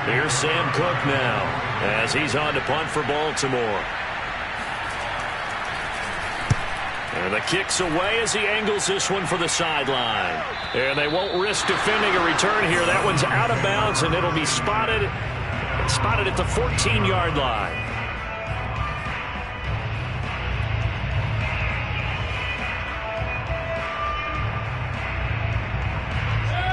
Speaker 1: Here's Sam Cook now as he's on to punt for Baltimore. And the kick's away as he angles this one for the sideline. And they won't risk defending a return here. That one's out of bounds, and it'll be spotted at the 14-yard line.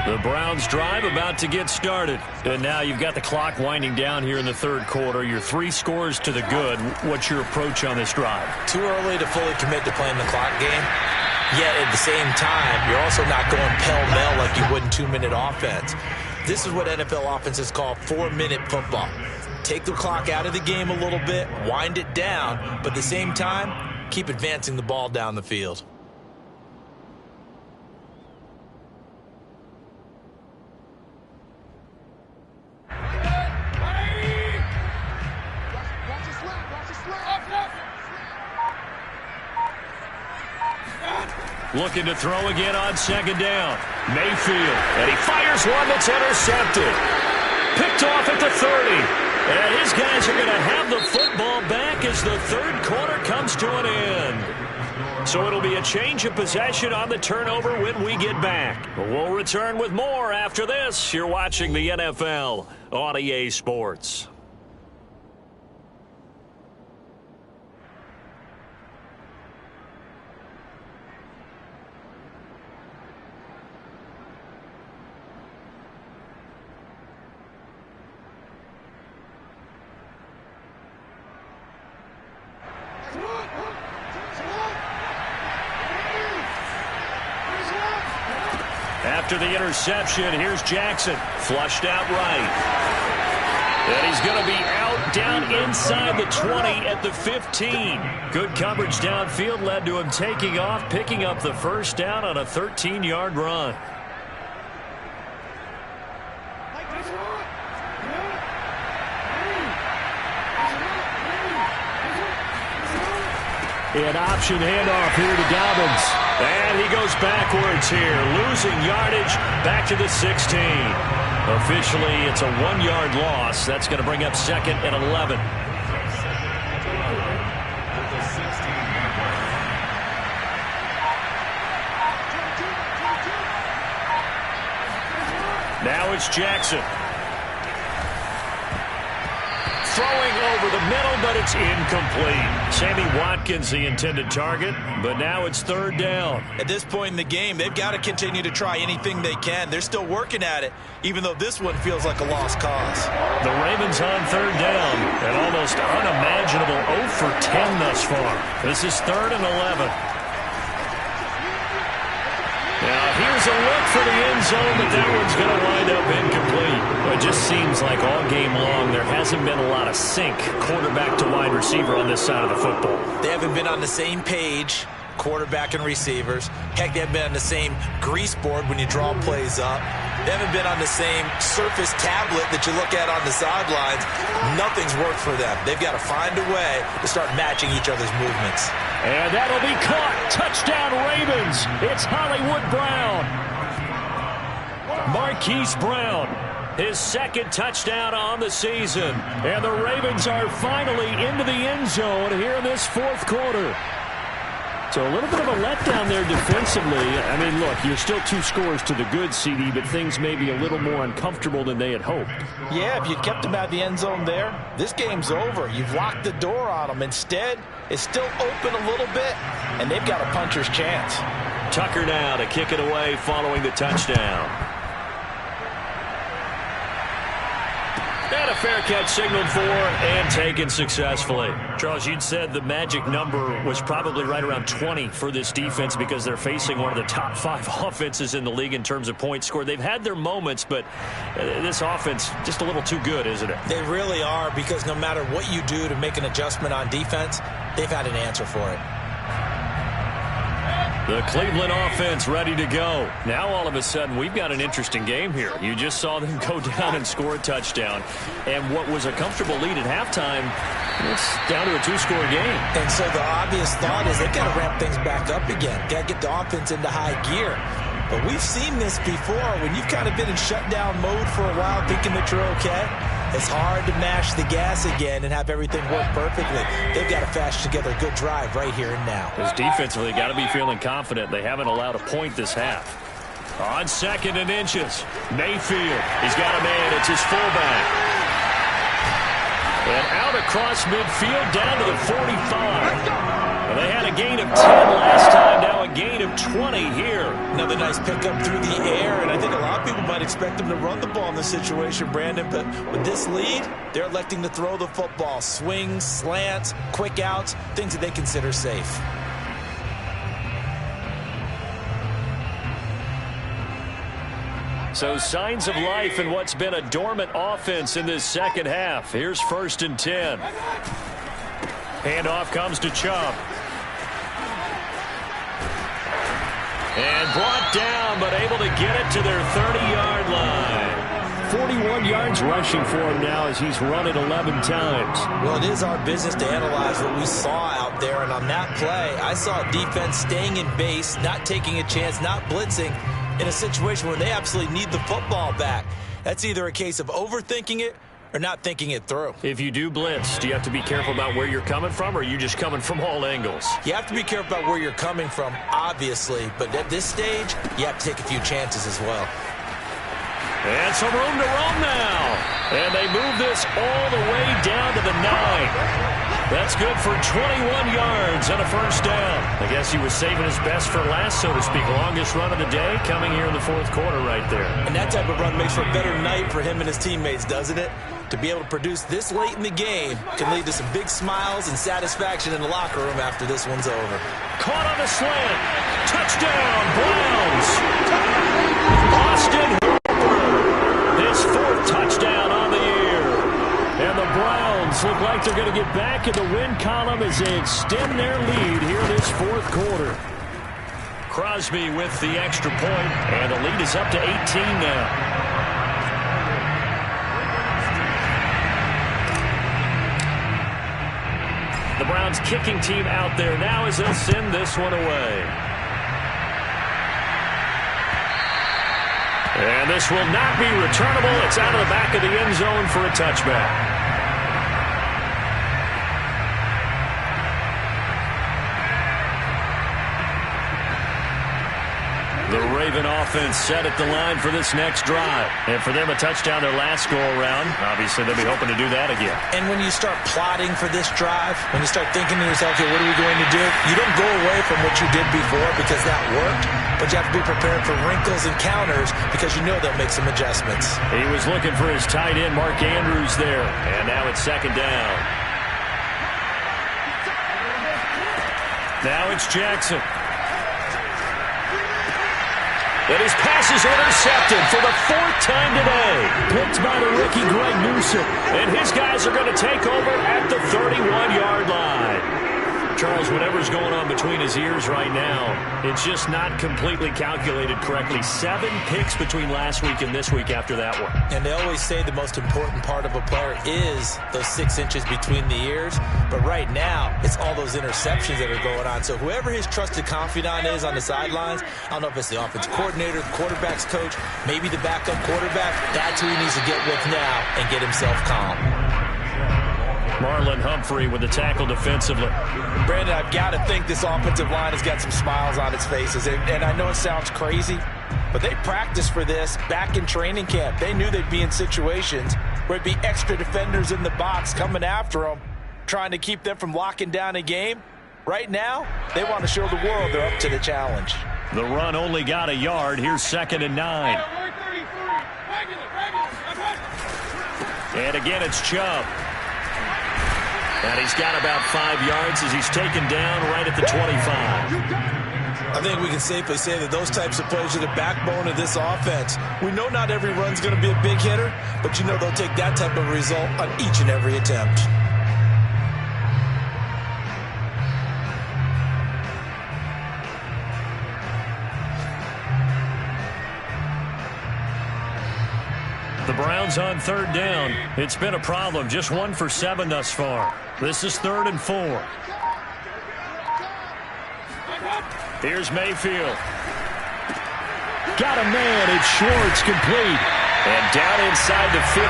Speaker 1: The Browns drive about to get started. And now you've got the clock winding down here in the 3rd quarter. You're 3 scores to the good. What's your approach on this drive?
Speaker 2: Too early to fully commit to playing the clock game. Yet at the same time, you're also not going pell-mell like you would in 2-minute offense. This is what NFL offenses call 4-minute football. Take the clock out of the game a little bit, wind it down, but at the same time, keep advancing the ball down the field.
Speaker 1: Looking to throw again on 2nd down. Mayfield. And he fires one that's intercepted. Picked off at the 30. And his guys are going to have the football back as the 3rd quarter comes to an end. So it'll be a change of possession on the turnover when we get back. We'll return with more after this. You're watching the NFL on EA Sports. After the interception, here's Jackson. Flushed out right. And he's going to be out down inside the 20 at the 15. Good coverage downfield led to him taking off, picking up the 1st down on a 13-yard run. An option handoff here to Dobbins. And he goes backwards here, losing yardage back to the 16. Officially, it's a 1-yard loss. That's going to bring up 2nd and 11. Now it's Jackson. Throwing over the middle, but it's incomplete. Sammy Watkins, the intended target, but now it's 3rd down.
Speaker 2: At this point in the game, they've got to continue to try anything they can. They're still working at it, even though this one feels like a lost cause.
Speaker 1: The Ravens on 3rd down, an almost unimaginable 0 for 10 thus far. This is 3rd and 11. Now, here's a look for the end zone, but that one's going to wind up incomplete. Well, it just seems like all game long there hasn't been a lot of sync quarterback to wide receiver on this side of the football.
Speaker 2: They haven't been on the same page, quarterback and receivers. Heck, they haven't been on the same grease board when you draw plays up. They haven't been on the same Surface tablet that you look at on the sidelines. Nothing's worked for them. They've got to find a way to start matching each other's movements.
Speaker 4: And that'll be caught. Touchdown, Ravens. It's Hollywood Brown. Marquise Brown, his second touchdown on the season. And the Ravens are finally into the end zone here in this fourth quarter. So a little bit of a letdown there defensively. I mean, look, you're still 2 scores to the good, CD, but things may be a little more uncomfortable than they had hoped.
Speaker 2: Yeah, if you kept them out the end zone there, this game's over. You've locked the door on them. Instead, it's still open a little bit, and they've got a puncher's chance.
Speaker 1: Tucker now to kick it away following the touchdown. And a fair catch signaled for and taken successfully. Charles, you'd said the magic number was probably right around 20 for this defense because they're facing one of the top 5 offenses in the league in terms of points scored. They've had their moments, but this offense just a little too good, isn't it?
Speaker 2: They really are, because no matter what you do to make an adjustment on defense, they've had an answer for it.
Speaker 1: The Cleveland offense ready to go. Now all of a sudden we've got an interesting game here. You just saw them go down and score a touchdown. And what was a comfortable lead at halftime, it's down to a 2-score game.
Speaker 2: And so the obvious thought is they've got to ramp things back up again. Got to get the offense into high gear. But we've seen this before. When you've kind of been in shutdown mode for a while thinking that you're okay, it's hard to mash the gas again and have everything work perfectly. They've got to fashion together a good drive right here and now.
Speaker 1: Because defensively, got to be feeling confident. They haven't allowed a point this half. On 2nd and inches, Mayfield. He's got a man. It's his fullback. And out across midfield down to the 45. Well, they had a gain of 10 last time, now a gain of 20 here.
Speaker 2: Another nice pickup through the air, and I think a lot of people might expect them to run the ball in this situation, Brandon, but with this lead, they're electing to throw the football. Swings, slants, quick outs, things that they consider safe.
Speaker 1: So signs of life in what's been a dormant offense in this second half. Here's 1st and 10. Handoff comes to Chubb. And brought down, but able to get it to their 30-yard line.
Speaker 4: 41 yards rushing for him now as he's run it 11 times.
Speaker 2: Well, it is our business to analyze what we saw out there, and on that play, I saw a defense staying in base, not taking a chance, not blitzing, in a situation where they absolutely need the football back. That's either a case of overthinking it or not thinking it through.
Speaker 1: If you do blitz, do you have to be careful about where you're coming from, or are you just coming from all angles?
Speaker 2: You have to be careful about where you're coming from, obviously, but at this stage, you have to take a few chances as well.
Speaker 1: And some room to roam now. And they move this all the way down to the 9. That's good for 21 yards and a first down. I guess he was saving his best for last, so to speak. Longest run of the day coming here in the fourth quarter right there.
Speaker 2: And that type of run makes for a better night for him and his teammates, doesn't it? To be able to produce this late in the game can lead to some big smiles and satisfaction in the locker room after this one's over.
Speaker 1: Caught on the slant. Touchdown, Browns. Austin Hooper, his 4th touchdown on the year. And the Browns look like they're going to get back in the win column as they extend their lead here this fourth quarter. Crosby with the extra point, and the lead is up to 18 now. The Browns kicking team out there now as they'll send this one away. And this will not be returnable. It's out of the back of the end zone for a touchback. The Raven offense set at the line for this next drive. And for them, a touchdown their last go-around. Obviously, they'll be hoping to do that again.
Speaker 2: And when you start plotting for this drive, when you start thinking to yourself, okay, what are we going to do? You don't go away from what you did before because that worked, but you have to be prepared for wrinkles and counters because you know they'll make some adjustments.
Speaker 1: He was looking for his tight end, Mark Andrews, there. And now it's 2nd down. Now it's Jackson. And his pass is intercepted for the 4th time today.
Speaker 4: Picked by the rookie Greg Newsome.
Speaker 1: And his guys are going to take over at the 31-yard line. Charles, whatever's going on between his ears right now, it's just not completely calculated correctly. 7 picks between last week and this week after that one.
Speaker 2: And they always say the most important part of a player is those 6 inches between the ears. But right now, it's all those interceptions that are going on. So whoever his trusted confidant is on the sidelines, I don't know if it's the offensive coordinator, the quarterback's coach, maybe the backup quarterback, that's who he needs to get with now and get himself calm.
Speaker 1: Marlon Humphrey with the tackle defensively.
Speaker 2: Brandon, I've got to think this offensive line has got some smiles on its faces. And I know it sounds crazy, but they practiced for this back in training camp. They knew they'd be in situations where it'd be extra defenders in the box coming after them, trying to keep them from locking down a game. Right now, they want to show the world they're up to the challenge.
Speaker 1: The run only got a yard. Here's 2nd and 9. And again, it's Chubb. And he's got about 5 yards as he's taken down right at the 25.
Speaker 2: I think we can safely say that those types of plays are the backbone of this offense. We know not every run's going to be a big hitter, but you know they'll take that type of result on each and every attempt.
Speaker 1: The Browns on 3rd down. It's been a problem. Just 1 for 7 thus far. This is 3rd and 4. Here's Mayfield. Got a man. It's Schwartz, complete. And down inside the 15,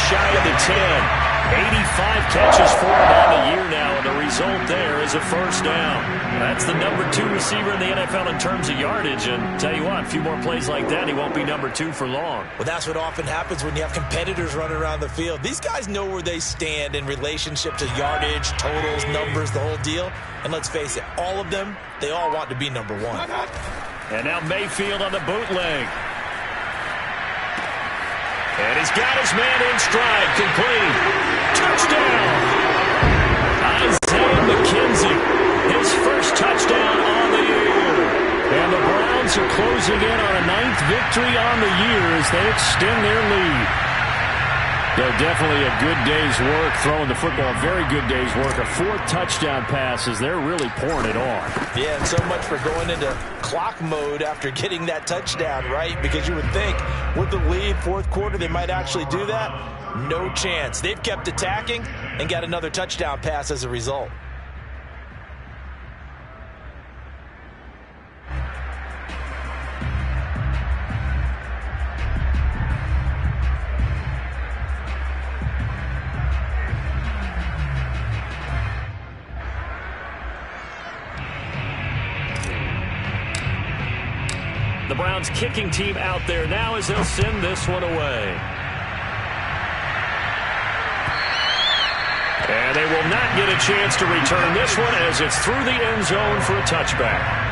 Speaker 1: shy of the 10. 85 catches for him on the year now, and the result there is a 1st down. That's the number 2 receiver in the NFL in terms of yardage, and tell you what, a few more plays like that, he won't be number 2 for long.
Speaker 2: Well, that's what often happens when you have competitors running around the field. These guys know where they stand in relationship to yardage, totals, numbers, the whole deal. And let's face it, all of them, they all want to be number 1.
Speaker 1: And now Mayfield on the bootleg. And he's got his man in stride, complete. Touchdown! Isaiah McKenzie, his first touchdown on the year. And the Browns are closing in on a 9th victory on the year as they extend their lead. Definitely a good day's work throwing the football. Very good day's work. A 4th touchdown pass as they're really pouring it on.
Speaker 2: Yeah, and so much for going into clock mode after getting that touchdown, right? Because you would think with the lead, 4th quarter, they might actually do that. No chance. They've kept attacking and got another touchdown pass as a result.
Speaker 1: The Browns kicking team out there now as they'll send this one away. And they will not get a chance to return this one as it's through the end zone for a touchback.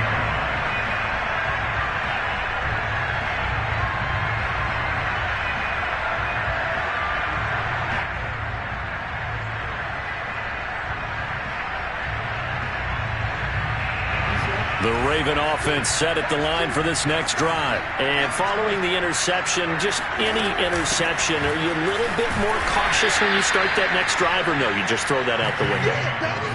Speaker 1: The Raven offense set at the line for this next drive. And following the interception, just any interception, are you a little bit more cautious when you start that next drive, or no, you just throw that out the window?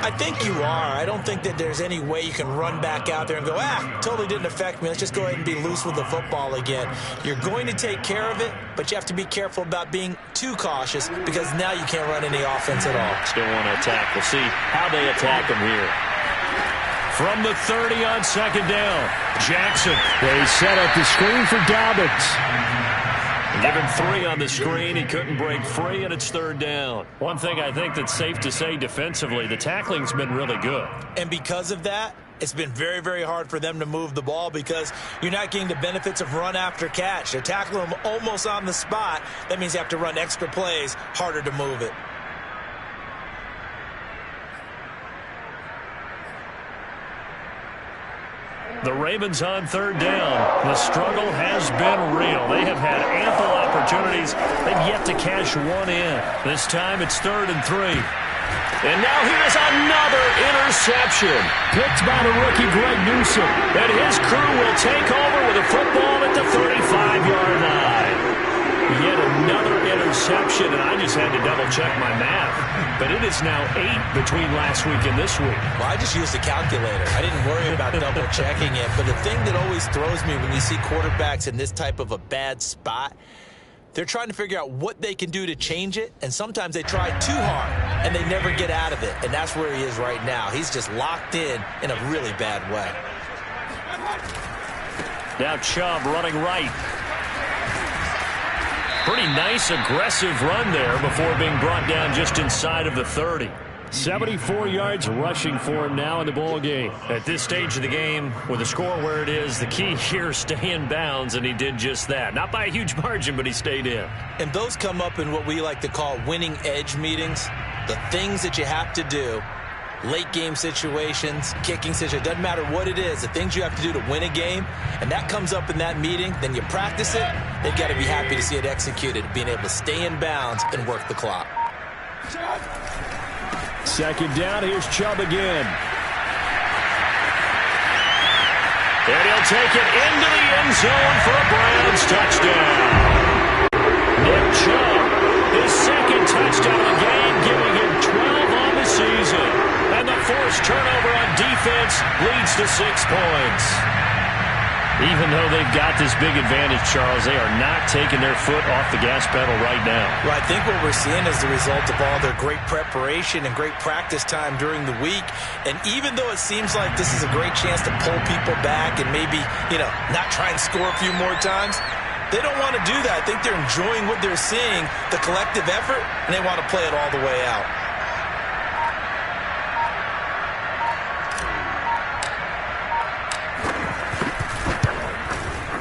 Speaker 2: I think you are. I don't think that there's any way you can run back out there and go, totally didn't affect me. Let's just go ahead and be loose with the football again. You're going to take care of it, but you have to be careful about being too cautious because now you can't run any offense at all.
Speaker 1: Still want to attack. We'll see how they attack them here. From the 30 on 2nd down, Jackson. They set up the screen for Dobbins. Give him 3 on the screen. He couldn't break free, and it's 3rd down. One thing I think that's safe to say defensively, the tackling's been really good.
Speaker 2: And because of that, it's been very, very hard for them to move the ball because you're not getting the benefits of run after catch. They're tackling them almost on the spot. That means you have to run extra plays, harder to move it.
Speaker 1: The Ravens on 3rd down. The struggle has been real. They have had ample opportunities. They've yet to cash one in. This time it's 3rd and 3. And now here's another interception. Picked by the rookie Greg Newsome. And his crew will take over with a football at the 35-yard line.
Speaker 4: Yet another interception, and I just had to double-check my math. But it is now 8 between last week and this week.
Speaker 2: Well, I just used a calculator. I didn't worry about double-checking it. But the thing that always throws me when you see quarterbacks in this type of a bad spot, they're trying to figure out what they can do to change it, and sometimes they try too hard, and they never get out of it. And that's where he is right now. He's just locked in a really bad way.
Speaker 4: Now Chubb running right. Pretty nice, aggressive run there before being brought down just inside of the 30. 74 yards rushing for him now in the ball game. At this stage of the game, with the score where it is, the key here is stay in bounds, and he did just that. Not by a huge margin, but he stayed in.
Speaker 2: And those come up in what we like to call winning edge meetings. The things that you have to do, late game situations, kicking situations, doesn't matter what it is, the things you have to do to win a game, and that comes up in that meeting, then you practice it, they've got to be happy to see it executed, being able to stay in bounds and work the clock.
Speaker 4: Second down, here's Chubb again. And he'll take it into the end zone for a Browns touchdown. Nick Chubb, his second touchdown of the game, giving him 12 on the season. And the forced turnover on defense leads to 6 points. Even though they've got this big advantage, Charles, they are not taking their foot off the gas pedal right now.
Speaker 2: Well, I think what we're seeing is the result of all their great preparation and great practice time during the week. And even though it seems like this is a great chance to pull people back and maybe, not try and score a few more times, they don't want to do that. I think they're enjoying what they're seeing, the collective effort, and they want to play it all the way out.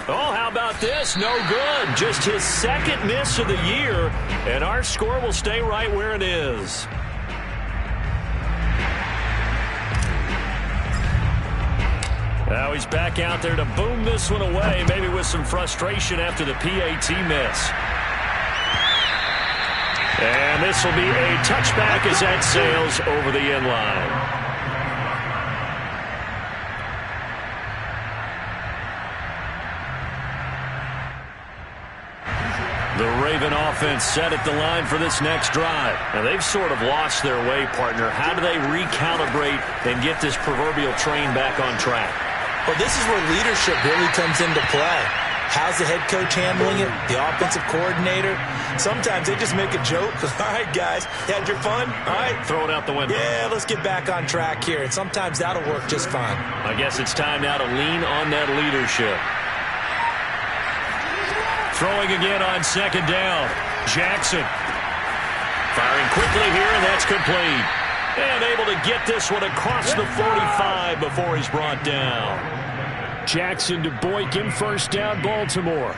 Speaker 4: Oh, how about this? No good. Just his second miss of the year, and our score will stay right where it is. Now he's back out there to boom this one away, maybe with some frustration after the PAT miss. And this will be a touchback as that sails over the end line. The Raven offense set at the line for this next drive. Now, they've sort of lost their way, partner. How do they recalibrate and get this proverbial train back on track?
Speaker 2: Well, this is where leadership really comes into play. How's the head coach handling it? The offensive coordinator? Sometimes they just make a joke. All right, guys, you had your fun? All right.
Speaker 4: Throw it out the window.
Speaker 2: Yeah, let's get back on track here. And sometimes that'll work just fine.
Speaker 4: I guess it's time now to lean on that leadership. Throwing again on second down. Jackson firing quickly here, and that's complete. And able to get this one across the 45 before he's brought down. Jackson to Boykin, first down, Baltimore.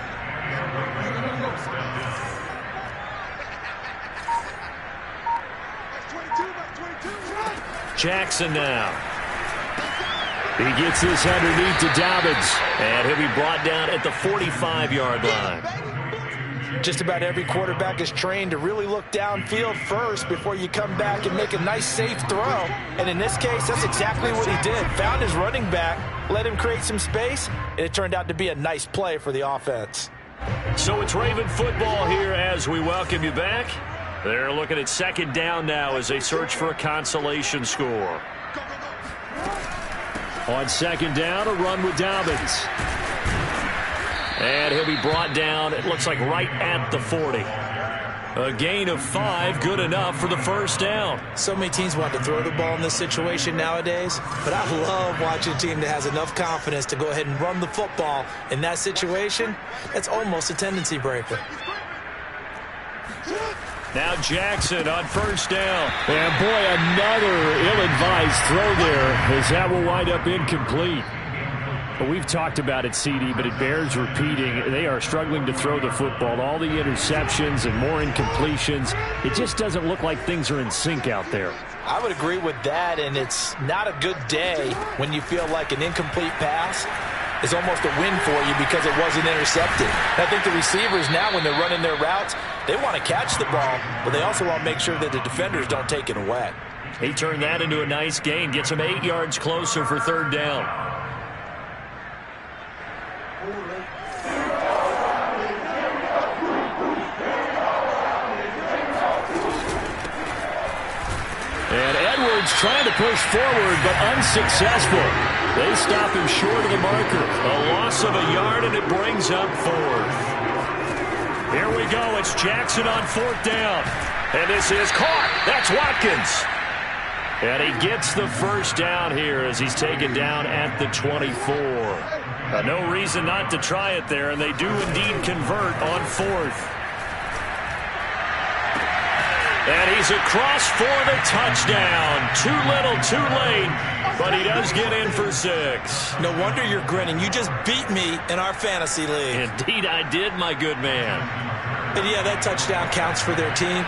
Speaker 4: Jackson now. He gets this underneath to Dobbins, and he'll be brought down at the 45-yard line.
Speaker 2: Just about every quarterback is trained to really look downfield first before you come back and make a nice, safe throw. And in this case, that's exactly what he did. Found his running back, let him create some space, and it turned out to be a nice play for the offense.
Speaker 4: So it's Raven football here as we welcome you back. They're looking at second down now as they search for a consolation score. On second down, a run with Dobbins. And he'll be brought down, it looks like right at the 40. A gain of 5, good enough for the first down.
Speaker 2: So many teams want to throw the ball in this situation nowadays, but I love watching a team that has enough confidence to go ahead and run the football in that situation. That's almost a tendency breaker.
Speaker 4: Now Jackson on first down. And boy, another ill-advised throw there as that will wind up incomplete. Well, we've talked about it, CD, but it bears repeating. They are struggling to throw the football. All the interceptions and more incompletions. It just doesn't look like things are in sync out there.
Speaker 2: I would agree with that, and it's not a good day when you feel like an incomplete pass is almost a win for you because it wasn't intercepted. And I think the receivers now, when they're running their routes, they want to catch the ball, but they also want to make sure that the defenders don't take it away.
Speaker 4: He turned that into a nice gain, gets him 8 yards closer for third down. And Edwards trying to push forward, but unsuccessful. They stop him short of the marker. A loss of a yard, and it brings up fourth. Here we go. It's Jackson on fourth down. And this is caught. That's Watkins. And he gets the first down here as he's taken down at the 24. No reason not to try it there, and they do indeed convert on fourth. And he's across for the touchdown. Too little, too late, but he does get in for 6.
Speaker 2: No wonder you're grinning. You just beat me in our fantasy league.
Speaker 4: Indeed I did, my good man.
Speaker 2: And yeah, that touchdown counts for their team,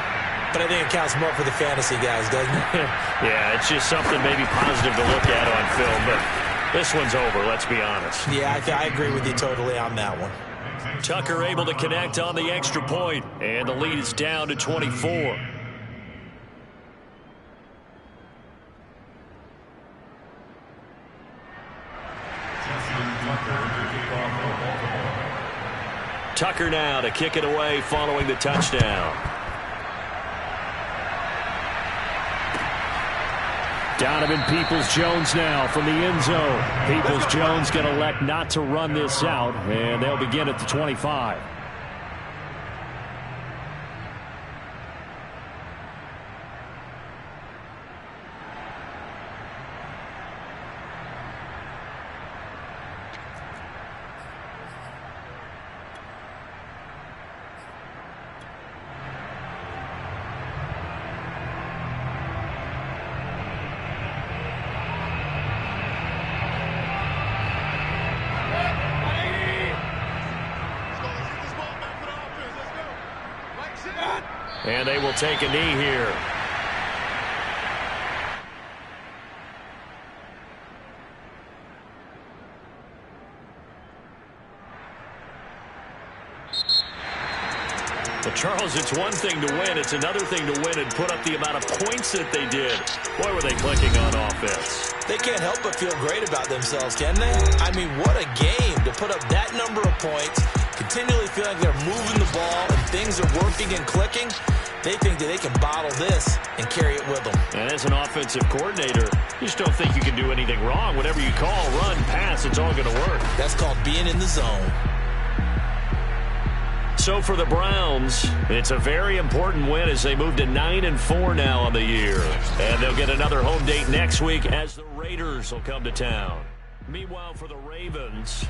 Speaker 2: but I think it counts more for the fantasy guys, doesn't it?
Speaker 4: Yeah, it's just something maybe positive to look at on film, but this one's over, let's be honest.
Speaker 2: Yeah, I agree with you totally on that one.
Speaker 4: Tucker able to connect on the extra point, and the lead is down to 24. Tucker now to kick it away following the touchdown. Donovan Peoples-Jones now from the end zone. Peoples-Jones going to elect not to run this out, and they'll begin at the 25. And they will take a knee here. But Charles, it's one thing to win. It's another thing to win and put up the amount of points that they did. Boy, were they clicking on offense.
Speaker 2: They can't help but feel great about themselves, can they? I mean, what a game to put up that number of points, continually feel like they're moving the ball and things are working and clicking. They think that they can bottle this and carry it with them.
Speaker 4: And as an offensive coordinator, you just don't think you can do anything wrong. Whatever you call, run, pass, it's all going to work.
Speaker 2: That's called being in the zone.
Speaker 4: So for the Browns, it's a very important win as they move to 9-4 now on the year. And they'll get another home date next week as the Raiders will come to town. Meanwhile, for the Ravens,